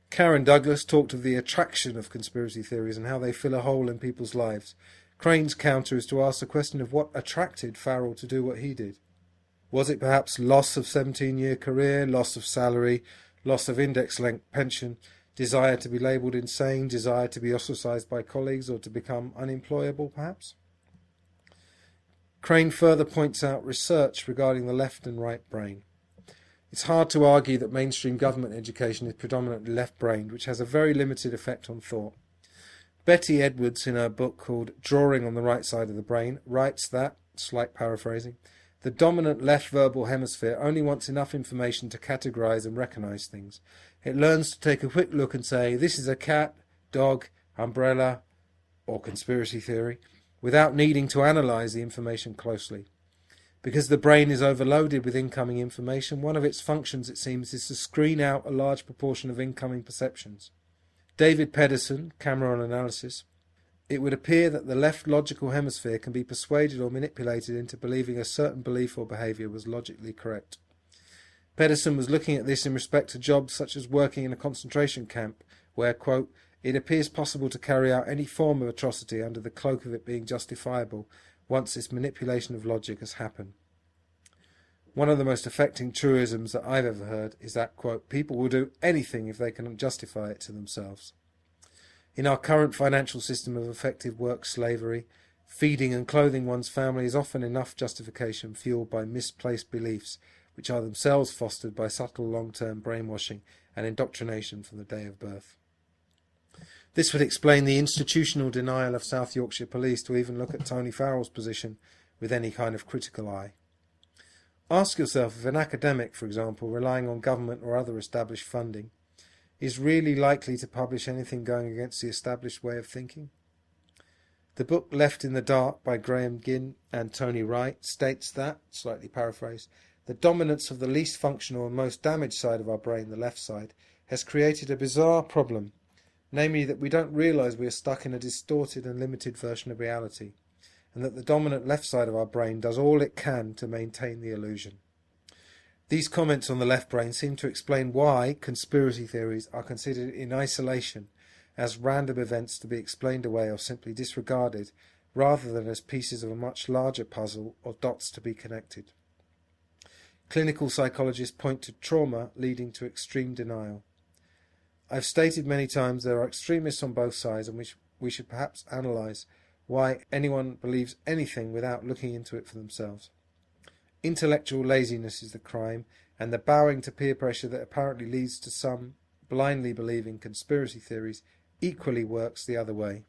[SPEAKER 3] Karen Douglas talked of the attraction of conspiracy theories and how they fill a hole in people's lives. Crane's counter is to ask the question of what attracted Farrell to do what he did. Was it perhaps loss of 17-year career, loss of salary, loss of index-linked pension, desire to be labelled insane, desire to be ostracised by colleagues or to become unemployable perhaps? Crane further points out research regarding the left and right brain. It's hard to argue that mainstream government education is predominantly left-brained, which has a very limited effect on thought. Betty Edwards, in her book called Drawing on the Right Side of the Brain, writes that, slight paraphrasing, the dominant left verbal hemisphere only wants enough information to categorise and recognise things. It learns to take a quick look and say, this is a cat, dog, umbrella, or conspiracy theory, without needing to analyse the information closely. Because the brain is overloaded with incoming information, one of its functions, it seems, is to screen out a large proportion of incoming perceptions. David Pedersen, Cameron Analysis, it would appear that the left logical hemisphere can be persuaded or manipulated into believing a certain belief or behaviour was logically correct. Pedersen was looking at this in respect to jobs such as working in a concentration camp, where, quote, it appears possible to carry out any form of atrocity under the cloak of it being justifiable, once this manipulation of logic has happened. One of the most affecting truisms that I've ever heard is that, quote, people will do anything if they can justify it to themselves. In our current financial system of effective work slavery, feeding and clothing one's family is often enough justification fueled by misplaced beliefs, which are themselves fostered by subtle long-term brainwashing and indoctrination from the day of birth. This would explain the institutional denial of South Yorkshire Police to even look at Tony Farrell's position with any kind of critical eye. Ask yourself if an academic, for example, relying on government or other established funding, is really likely to publish anything going against the established way of thinking. The book Left in the Dark by Graham Ginn and Tony Wright states that, slightly paraphrased, the dominance of the least functional and most damaged side of our brain, the left side, has created a bizarre problem, namely that we don't realise we are stuck in a distorted and limited version of reality, and that the dominant left side of our brain does all it can to maintain the illusion. These comments on the left brain seem to explain why conspiracy theories are considered in isolation as random events to be explained away or simply disregarded, rather than as pieces of a much larger puzzle or dots to be connected. Clinical psychologists point to trauma leading to extreme denial. I've stated many times there are extremists on both sides, and we should perhaps analyse why anyone believes anything without looking into it for themselves. Intellectual laziness is the crime, and the bowing to peer pressure that apparently leads to some blindly believing conspiracy theories equally works the other way.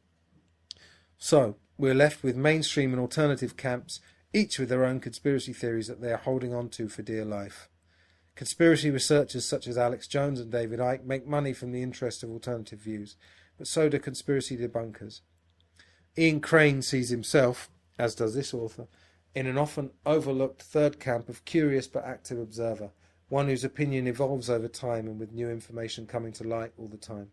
[SPEAKER 3] So, we're left with mainstream and alternative camps, each with their own conspiracy theories that they are holding on to for dear life. Conspiracy researchers such as Alex Jones and David Icke make money from the interest of alternative views, but so do conspiracy debunkers. Ian Crane sees himself, as does this author, in an often overlooked third camp of curious but active observer, one whose opinion evolves over time and with new information coming to light all the time.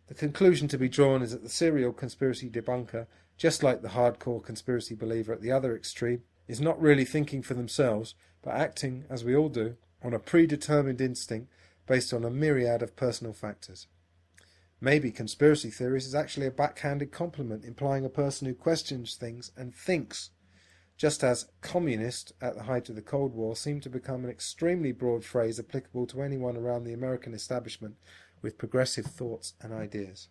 [SPEAKER 3] The conclusion to be drawn is that the serial conspiracy debunker, just like the hardcore conspiracy believer at the other extreme, is not really thinking for themselves, but acting, as we all do, on a predetermined instinct based on a myriad of personal factors. Maybe conspiracy theories is actually a backhanded compliment, implying a person who questions things and thinks, just as communist, at the height of the Cold War, seemed to become an extremely broad phrase applicable to anyone around the American establishment with progressive thoughts and ideas.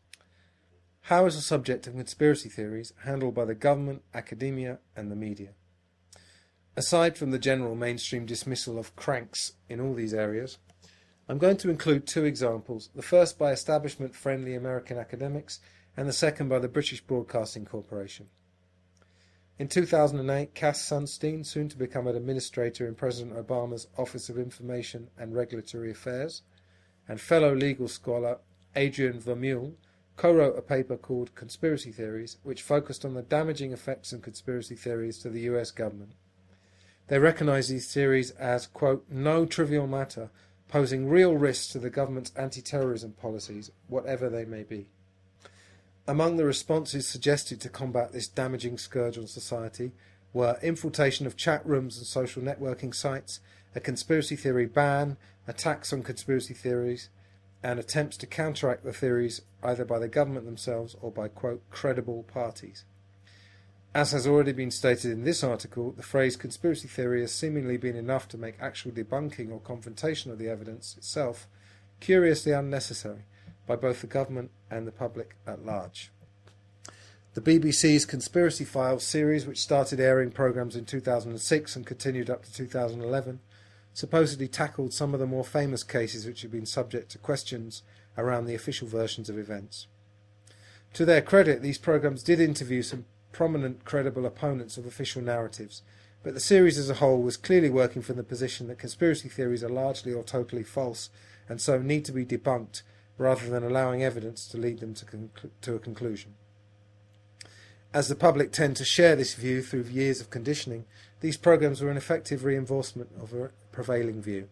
[SPEAKER 3] How is the subject of conspiracy theories handled by the government, academia and the media? Aside from the general mainstream dismissal of cranks in all these areas, I'm going to include two examples, the first by establishment-friendly American academics and the second by the British Broadcasting Corporation. In 2008, Cass Sunstein, soon to become an administrator in President Obama's Office of Information and Regulatory Affairs, and fellow legal scholar Adrian Vermeule co-wrote a paper called Conspiracy Theories, which focused on the damaging effects of conspiracy theories to the US government. They recognise these theories as, quote, no trivial matter, posing real risks to the government's anti-terrorism policies, whatever they may be. Among the responses suggested to combat this damaging scourge on society were infiltration of chat rooms and social networking sites, a conspiracy theory ban, attacks on conspiracy theories, and attempts to counteract the theories either by the government themselves or by, quote, credible parties. As has already been stated in this article, the phrase conspiracy theory has seemingly been enough to make actual debunking or confrontation of the evidence itself curiously unnecessary by both the government and the public at large. The BBC's Conspiracy Files series, which started airing programmes in 2006 and continued up to 2011, supposedly tackled some of the more famous cases which have been subject to questions around the official versions of events. To their credit, these programmes did interview some prominent credible opponents of official narratives, but the series as a whole was clearly working from the position that conspiracy theories are largely or totally false and so need to be debunked rather than allowing evidence to lead them to a conclusion. As the public tend to share this view through years of conditioning, these programs were an effective reinforcement of a prevailing view.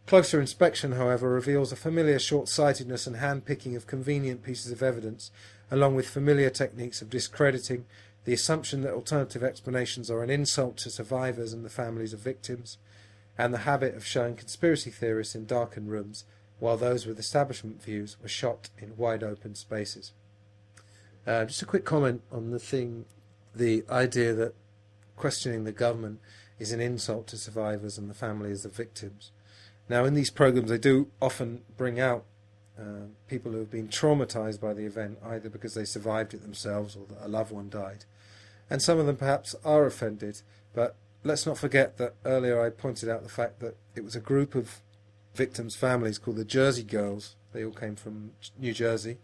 [SPEAKER 3] Closer inspection, however, reveals a familiar short-sightedness and hand-picking of convenient pieces of evidence, along with familiar techniques of discrediting, the assumption that alternative explanations are an insult to survivors and the families of victims, and the habit of showing conspiracy theorists in darkened rooms, while those with establishment views were shot in wide-open spaces. Just a quick comment on the idea that questioning the government is an insult to survivors and the families of victims. Now, in these programs, they do often bring out people who have been traumatized by the event, either because they survived it themselves or that a loved one died. And some of them perhaps are offended, but let's not forget that earlier I pointed out the fact that it was a group of victims' families called the Jersey Girls, they all came from New Jersey,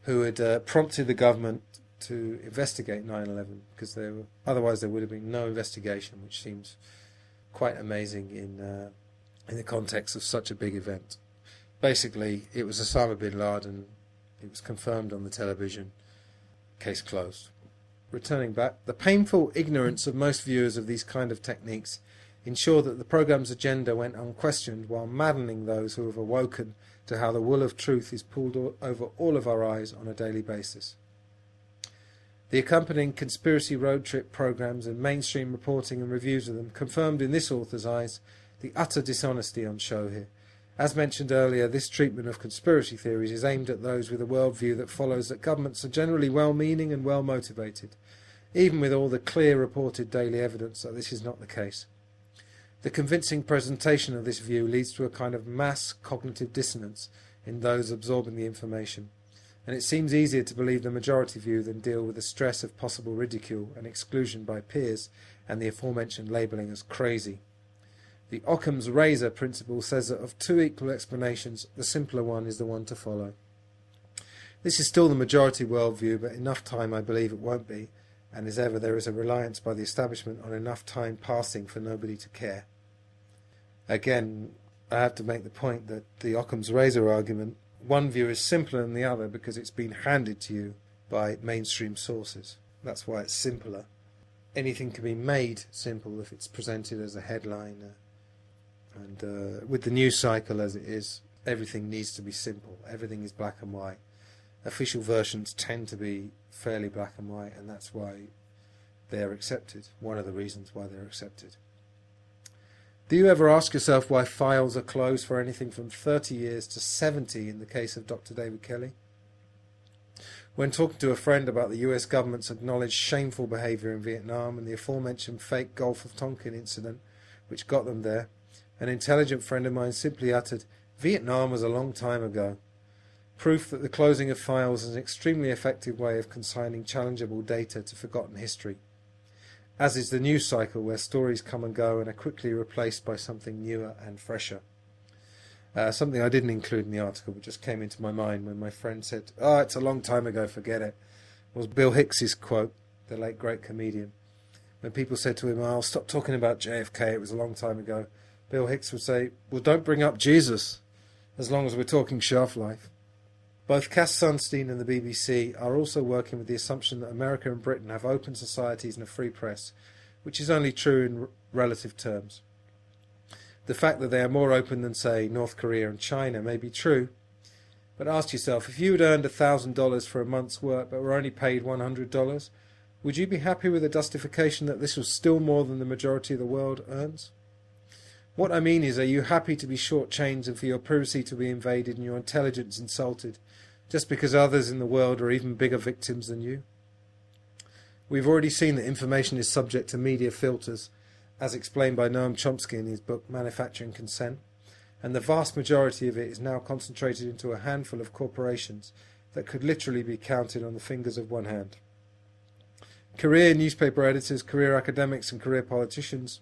[SPEAKER 3] who had prompted the government to investigate 9/11, because otherwise there would have been no investigation, which seems quite amazing in the context of such a big event. Basically, it was Osama bin Laden. It was confirmed on the television. Case closed. Returning back, the painful ignorance of most viewers of these kind of techniques ensure that the programme's agenda went unquestioned, while maddening those who have awoken to how the wool of truth is pulled over all of our eyes on a daily basis. The accompanying conspiracy road trip programs and mainstream reporting and reviews of them confirmed in this author's eyes the utter dishonesty on show here. As mentioned earlier, this treatment of conspiracy theories is aimed at those with a worldview that follows that governments are generally well-meaning and well-motivated, even with all the clear reported daily evidence that this is not the case. The convincing presentation of this view leads to a kind of mass cognitive dissonance in those absorbing the information, and it seems easier to believe the majority view than deal with the stress of possible ridicule and exclusion by peers and the aforementioned labelling as crazy. The Occam's razor principle says that of two equal explanations, the simpler one is the one to follow. This is still the majority worldview, but enough time I believe it won't be, and as ever there is a reliance by the establishment on enough time passing for nobody to care. Again, I have to make the point that the Occam's razor argument, one view is simpler than the other because it's been handed to you by mainstream sources. That's why it's simpler. Anything can be made simple if it's presented as a headline. And with the news cycle as it is, everything needs to be simple. Everything is black and white. Official versions tend to be fairly black and white, and that's why they're accepted. One of the reasons why they're accepted. Do you ever ask yourself why files are closed for anything from 30 years to 70 in the case of Dr. David Kelly? When talking to a friend about the US government's acknowledged shameful behaviour in Vietnam and the aforementioned fake Gulf of Tonkin incident which got them there, an intelligent friend of mine simply uttered, "Vietnam was a long time ago." Proof that the closing of files is an extremely effective way of consigning challengeable data to forgotten history, as is the news cycle where stories come and go and are quickly replaced by something newer and fresher. Something I didn't include in the article but just came into my mind when my friend said, "Oh, it's a long time ago, forget it," was Bill Hicks's quote, the late great comedian. When people said to him, "Oh, stop talking about JFK, it was a long time ago," Bill Hicks would say, "Well, don't bring up Jesus, as long as we're talking shelf life." Both Cass Sunstein and the BBC are also working with the assumption that America and Britain have open societies and a free press, which is only true in relative terms. The fact that they are more open than, say, North Korea and China may be true, but ask yourself, if you had earned $1,000 for a month's work but were only paid $100, would you be happy with the justification that this was still more than the majority of the world earns? What I mean is, are you happy to be short-changed and for your privacy to be invaded and your intelligence insulted, just because others in the world are even bigger victims than you? We've already seen that information is subject to media filters, as explained by Noam Chomsky in his book Manufacturing Consent, and the vast majority of it is now concentrated into a handful of corporations that could literally be counted on the fingers of one hand. Career newspaper editors, career academics and career politicians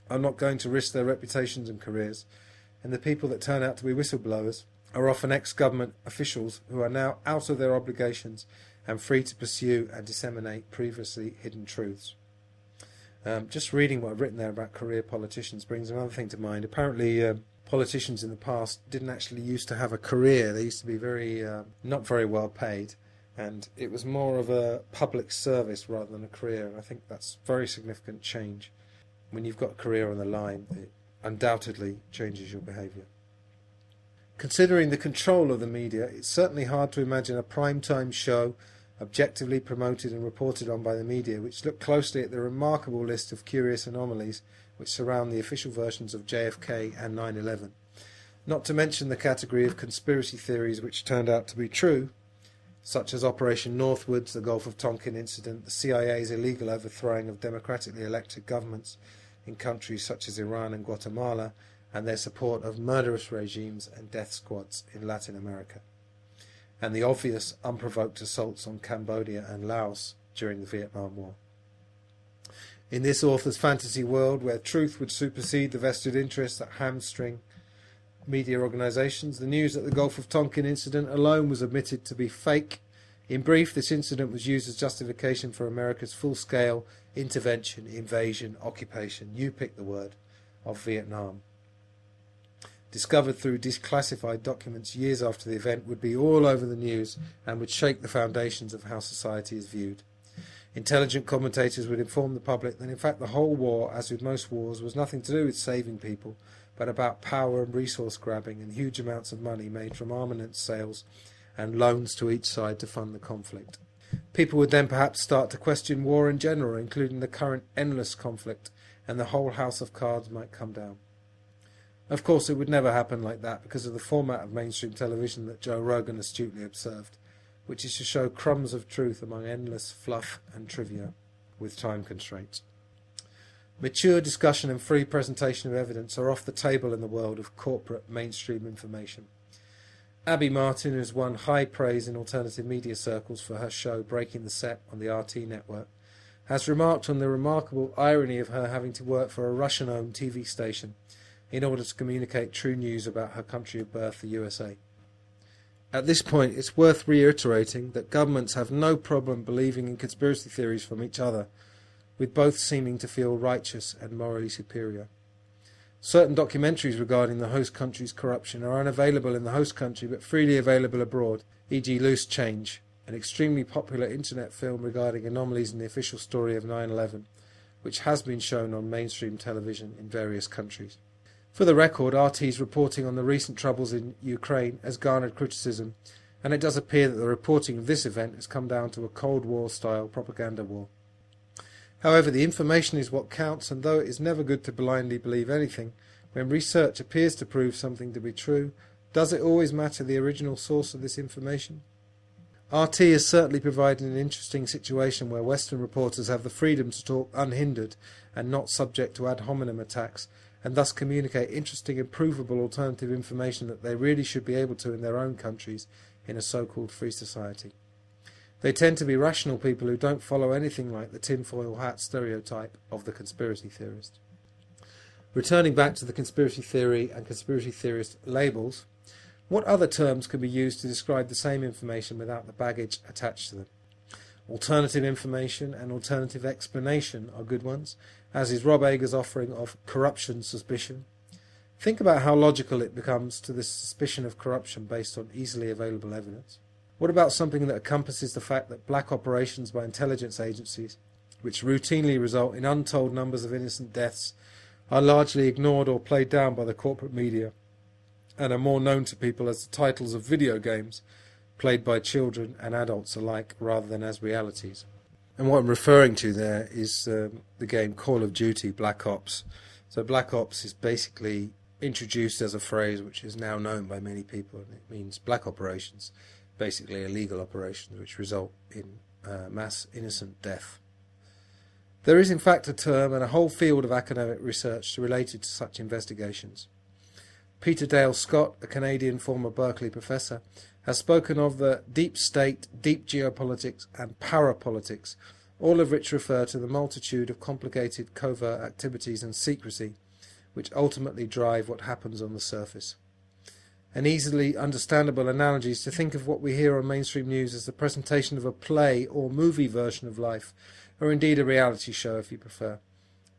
[SPEAKER 3] are not going to risk their reputations and careers, and the people that turn out to be whistleblowers are often ex-government officials who are now out of their obligations and free to pursue and disseminate previously hidden truths. Just reading what I've written there about career politicians brings another thing to mind. Apparently politicians in the past didn't actually used to have a career. They used to be not very well paid, and it was more of a public service rather than a career, and I think that's a very significant change. When you've got a career on the line, it undoubtedly changes your behaviour. Considering the control of the media, it's certainly hard to imagine a prime-time show objectively promoted and reported on by the media which looked closely at the remarkable list of curious anomalies which surround the official versions of JFK and 9/11. Not to mention the category of conspiracy theories which turned out to be true, such as Operation Northwoods, the Gulf of Tonkin incident, the CIA's illegal overthrowing of democratically elected governments in countries such as Iran and Guatemala, and their support of murderous regimes and death squads in Latin America, and the obvious unprovoked assaults on Cambodia and Laos during the Vietnam War. In this author's fantasy world, where truth would supersede the vested interests that hamstring media organisations, the news that the Gulf of Tonkin incident alone was admitted to be fake. In brief, this incident was used as justification for America's full-scale intervention, invasion, occupation, you pick the word, of Vietnam. Discovered through declassified documents years after the event, would be all over the news and would shake the foundations of how society is viewed. Intelligent commentators would inform the public that in fact the whole war, as with most wars, was nothing to do with saving people, but about power and resource grabbing and huge amounts of money made from armament sales and loans to each side to fund the conflict. People would then perhaps start to question war in general, including the current endless conflict, and the whole house of cards might come down. Of course, it would never happen like that because of the format of mainstream television that Joe Rogan astutely observed, which is to show crumbs of truth among endless fluff and trivia, with time constraints. Mature discussion and free presentation of evidence are off the table in the world of corporate mainstream information. Abby Martin, who has won high praise in alternative media circles for her show Breaking the Set on the RT network, has remarked on the remarkable irony of her having to work for a Russian-owned TV station in order to communicate true news about her country of birth, the USA. At this point, it's worth reiterating that governments have no problem believing in conspiracy theories from each other, with both seeming to feel righteous and morally superior. Certain documentaries regarding the host country's corruption are unavailable in the host country but freely available abroad, e.g. Loose Change, an extremely popular internet film regarding anomalies in the official story of 9/11, which has been shown on mainstream television in various countries. For the record, RT's reporting on the recent troubles in Ukraine has garnered criticism, and it does appear that the reporting of this event has come down to a Cold War-style propaganda war. However, the information is what counts, and though it is never good to blindly believe anything, when research appears to prove something to be true, does it always matter the original source of this information? RT has certainly provided an interesting situation where Western reporters have the freedom to talk unhindered and not subject to ad hominem attacks, and thus communicate interesting and provable alternative information that they really should be able to in their own countries in a so-called free society. They tend to be rational people who don't follow anything like the tinfoil hat stereotype of the conspiracy theorist. Returning back to the conspiracy theory and conspiracy theorist labels, what other terms can be used to describe the same information without the baggage attached to them? Alternative information and alternative explanation are good ones, as is Rob Ager's offering of corruption suspicion. Think about how logical it becomes to this suspicion of corruption based on easily available evidence. What about something that encompasses the fact that black operations by intelligence agencies, which routinely result in untold numbers of innocent deaths, are largely ignored or played down by the corporate media, and are more known to people as the titles of video games played by children and adults alike rather than as realities? And what I'm referring to there is the game Call of Duty Black Ops. So Black Ops is basically introduced as a phrase which is now known by many people, and it means black operations, basically illegal operations which result in mass innocent death. There is in fact a term and a whole field of academic research related to such investigations. Peter Dale Scott, a Canadian former Berkeley professor, has spoken of the deep state, deep geopolitics and parapolitics, all of which refer to the multitude of complicated covert activities and secrecy which ultimately drive what happens on the surface. An easily understandable analogy is to think of what we hear on mainstream news as the presentation of a play or movie version of life, or indeed a reality show if you prefer.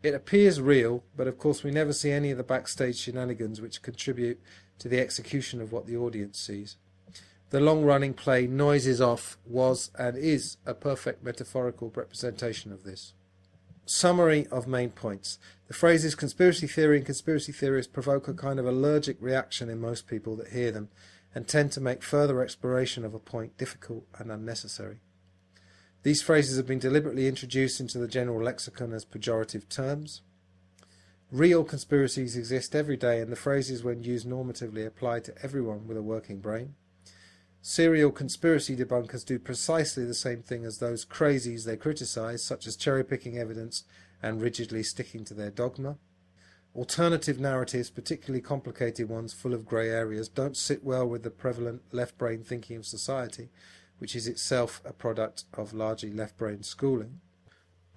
[SPEAKER 3] It appears real, but of course we never see any of the backstage shenanigans which contribute to the execution of what the audience sees. The long-running play Noises Off was and is a perfect metaphorical representation of this. Summary of main points. The phrases conspiracy theory and conspiracy theorists provoke a kind of allergic reaction in most people that hear them, and tend to make further exploration of a point difficult and unnecessary. These phrases have been deliberately introduced into the general lexicon as pejorative terms. Real conspiracies exist every day, and the phrases, when used normatively, apply to everyone with a working brain. Serial conspiracy debunkers do precisely the same thing as those crazies they criticize, such as cherry-picking evidence and rigidly sticking to their dogma. Alternative narratives, particularly complicated ones full of grey areas, don't sit well with the prevalent left-brain thinking of society, which is itself a product of largely left-brain schooling.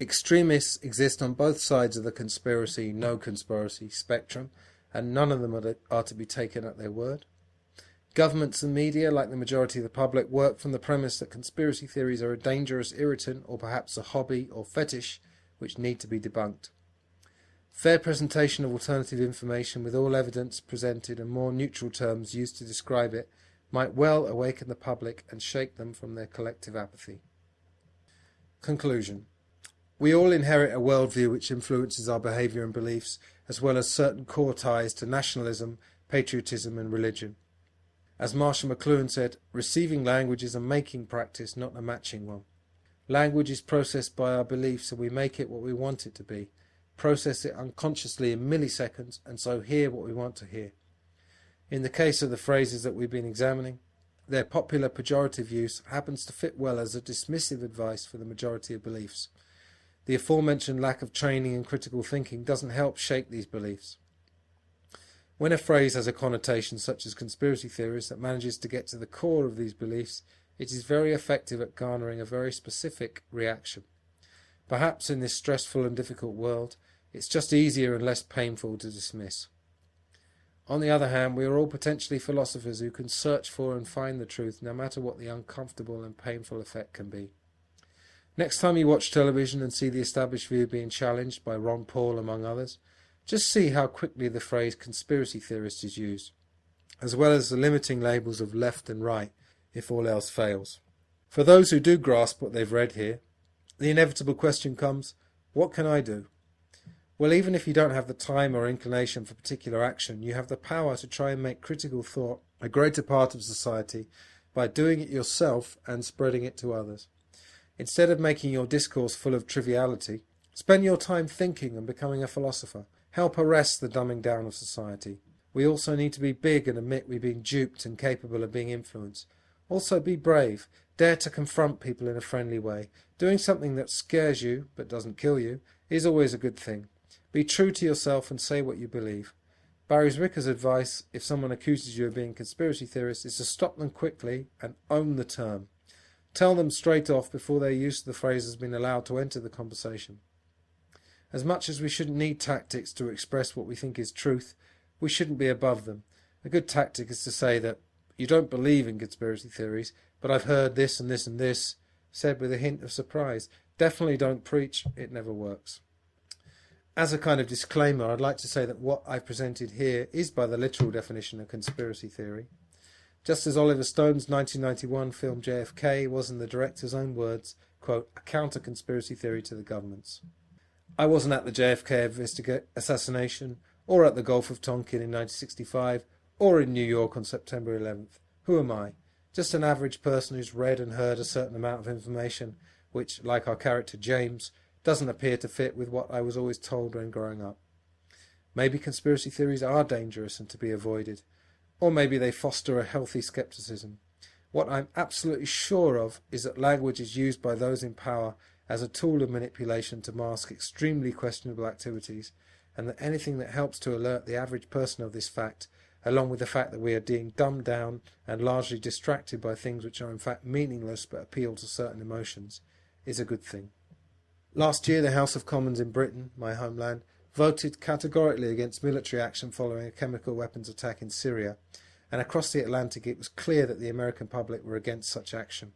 [SPEAKER 3] Extremists exist on both sides of the conspiracy, no conspiracy spectrum, and none of them are to be taken at their word. Governments and media, like the majority of the public, work from the premise that conspiracy theories are a dangerous irritant or perhaps a hobby or fetish which need to be debunked. Fair presentation of alternative information with all evidence presented and more neutral terms used to describe it might well awaken the public and shake them from their collective apathy. Conclusion. We all inherit a worldview which influences our behaviour and beliefs, as well as certain core ties to nationalism, patriotism and religion. As Marshall McLuhan said, receiving language is a making practice, not a matching one. Language is processed by our beliefs and we make it what we want it to be, process it unconsciously in milliseconds, and so hear what we want to hear. In the case of the phrases that we've been examining, their popular pejorative use happens to fit well as a dismissive advice for the majority of beliefs. The aforementioned lack of training in critical thinking doesn't help shake these beliefs. When a phrase has a connotation such as conspiracy theories that manages to get to the core of these beliefs, it is very effective at garnering a very specific reaction. Perhaps in this stressful and difficult world, it's just easier and less painful to dismiss. On the other hand, we are all potentially philosophers who can search for and find the truth no matter what the uncomfortable and painful effect can be. Next time you watch television and see the established view being challenged by Ron Paul among others, just see how quickly the phrase conspiracy theorist is used, as well as the limiting labels of left and right if all else fails. For those who do grasp what they've read here, the inevitable question comes, what can I do? Well, even if you don't have the time or inclination for particular action, you have the power to try and make critical thought a greater part of society by doing it yourself and spreading it to others. Instead of making your discourse full of triviality, spend your time thinking and becoming a philosopher. Help arrest the dumbing down of society. We also need to be big and admit we're being duped and capable of being influenced. Also be brave. Dare to confront people in a friendly way. Doing something that scares you, but doesn't kill you, is always a good thing. Be true to yourself and say what you believe. Barry Zwicker's advice, if someone accuses you of being a conspiracy theorist, is to stop them quickly and own the term. Tell them straight off before their use of the phrase has been allowed to enter the conversation. As much as we shouldn't need tactics to express what we think is truth, we shouldn't be above them. A good tactic is to say that you don't believe in conspiracy theories, but I've heard this and this and this, said with a hint of surprise. Definitely don't preach, it never works. As a kind of disclaimer, I'd like to say that what I've presented here is by the literal definition of conspiracy theory. Just as Oliver Stone's 1991 film JFK was, in the director's own words, quote, a counter-conspiracy theory to the government's. I wasn't at the JFK assassination, or at the Gulf of Tonkin in 1965, or in New York on September 11th. Who am I? Just an average person who's read and heard a certain amount of information, which, like our character James, doesn't appear to fit with what I was always told when growing up. Maybe conspiracy theories are dangerous and to be avoided, or maybe they foster a healthy scepticism. What I'm absolutely sure of is that language is used by those in power as a tool of manipulation to mask extremely questionable activities, and that anything that helps to alert the average person of this fact, along with the fact that we are being dumbed down and largely distracted by things which are in fact meaningless but appeal to certain emotions, is a good thing. Last year, the House of Commons in Britain, my homeland, voted categorically against military action following a chemical weapons attack in Syria, and across the Atlantic it was clear that the American public were against such action.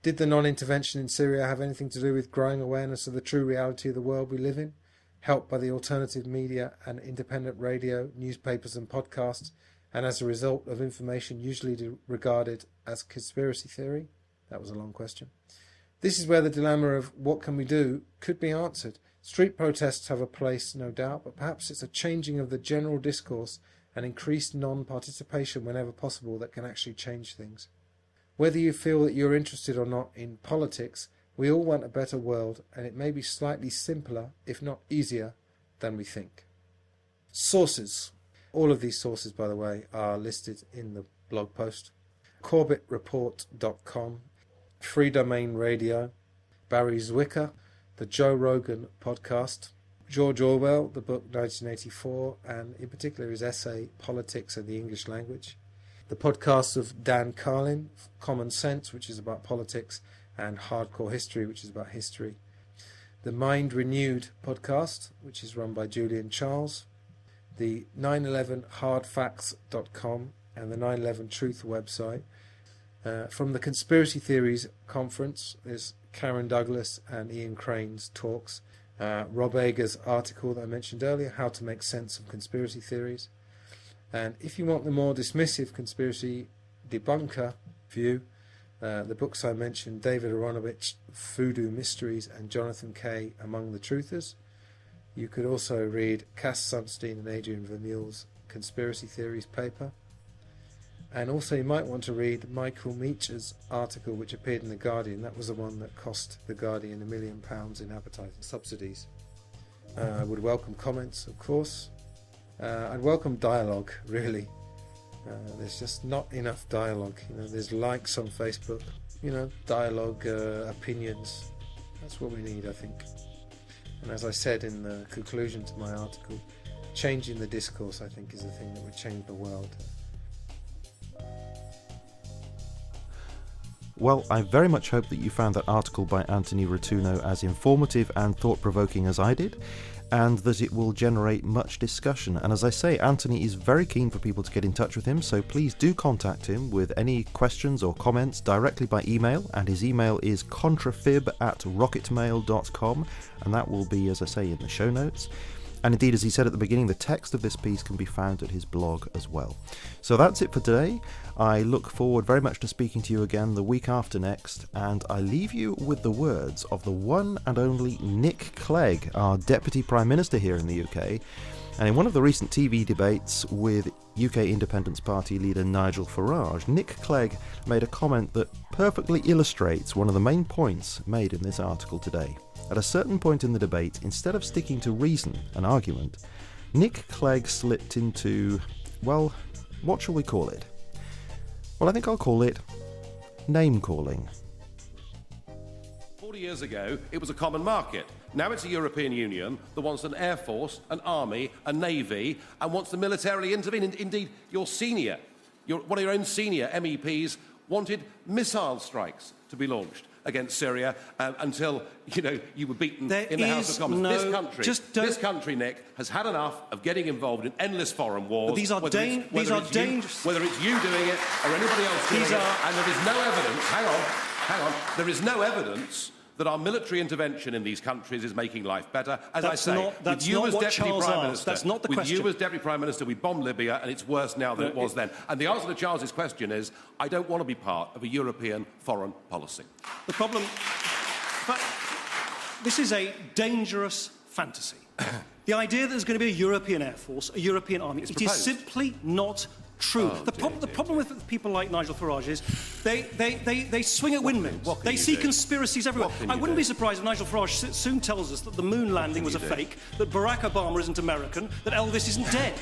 [SPEAKER 3] Did the non-intervention in Syria have anything to do with growing awareness of the true reality of the world we live in, helped by the alternative media and independent radio, newspapers and podcasts, and as a result of information usually regarded as conspiracy theory? That was a long question. This is where the dilemma of what can we do could be answered. Street protests have a place, no doubt, but perhaps it's a changing of the general discourse and increased non-participation whenever possible that can actually change things. Whether you feel that you're interested or not in politics, we all want a better world, and it may be slightly simpler, if not easier, than we think. Sources. All of these sources, by the way, are listed in the blog post. CorbettReport.com, Free Domain Radio, Barry Zwicker, the Joe Rogan podcast, George Orwell, the book 1984, and in particular his essay Politics and the English Language. The podcasts of Dan Carlin, Common Sense, which is about politics, and Hardcore History, which is about history. The Mind Renewed podcast, which is run by Julian Charles. The 911hardfacts.com and the 9/11 Truth website. From the Conspiracy Theories Conference, there's Karen Douglas and Ian Crane's talks. Rob Ager's article that I mentioned earlier, How to Make Sense of Conspiracy Theories. And if you want the more dismissive conspiracy debunker view, the books I mentioned, David Aronovich, Voodoo Mysteries, and Jonathan Kay, Among the Truthers. You could also read Cass Sunstein and Adrian Vermeule's Conspiracy Theories paper. And also you might want to read Michael Meach's article which appeared in The Guardian. That was the one that cost The Guardian £1 million in advertising subsidies. I would welcome comments, of course. I'd welcome dialogue, really. There's just not enough dialogue. There's likes on Facebook, dialogue, opinions. That's what we need, I think. And as I said in the conclusion to my article, changing the discourse, I think, is the thing that would change the world.
[SPEAKER 1] Well, I very much hope that you found that article by Antony Rotunno as informative and thought-provoking as I did, and that it will generate much discussion. And as I say, Antony is very keen for people to get in touch with him, so please do contact him with any questions or comments directly by email, and his email is contrafib@rocketmail.com, and that will be, as I say, in the show notes. And indeed, as he said at the beginning, the text of this piece can be found at his blog as well. So that's it for today. I look forward very much to speaking to you again the week after next, and I leave you with the words of the one and only Nick Clegg, our Deputy Prime Minister here in the UK. And in one of the recent TV debates with UK Independence Party leader Nigel Farage, Nick Clegg made a comment that perfectly illustrates one of the main points made in this article today. At a certain point in the debate, instead of sticking to reason and argument, Nick Clegg slipped into, well, what shall we call it? Well, I think I'll call it name-calling.
[SPEAKER 4] 40 years ago, it was a common market. Now it's a European Union that wants an air force, an army, a navy, and wants to militarily intervene. Indeed, one of your own senior MEPs wanted missile strikes to be launched against Syria until, you were beaten in the House of Commons. This country, Nick, has had enough of getting involved in endless foreign wars.
[SPEAKER 5] But these are dangerous.
[SPEAKER 4] Whether it's you doing it or anybody else doing it, and there is no evidence. Hang on. There is no evidence that our military intervention in these countries is making life better.
[SPEAKER 5] That's not what Charles asked. That's not the question.
[SPEAKER 4] With you as Deputy Prime Minister, we bombed Libya, and it's worse now than it was then. And the answer to Charles's question is, I don't want to be part of a European foreign policy.
[SPEAKER 5] The problem... But this is a dangerous fantasy. The idea that there's going to be a European Air Force, a European army, it is simply not true. The problem with people like Nigel Farage is they swing at windmills. They see conspiracies everywhere. I wouldn't be surprised if Nigel Farage soon tells us that the moon landing was a fake, that Barack Obama isn't American, that Elvis isn't dead.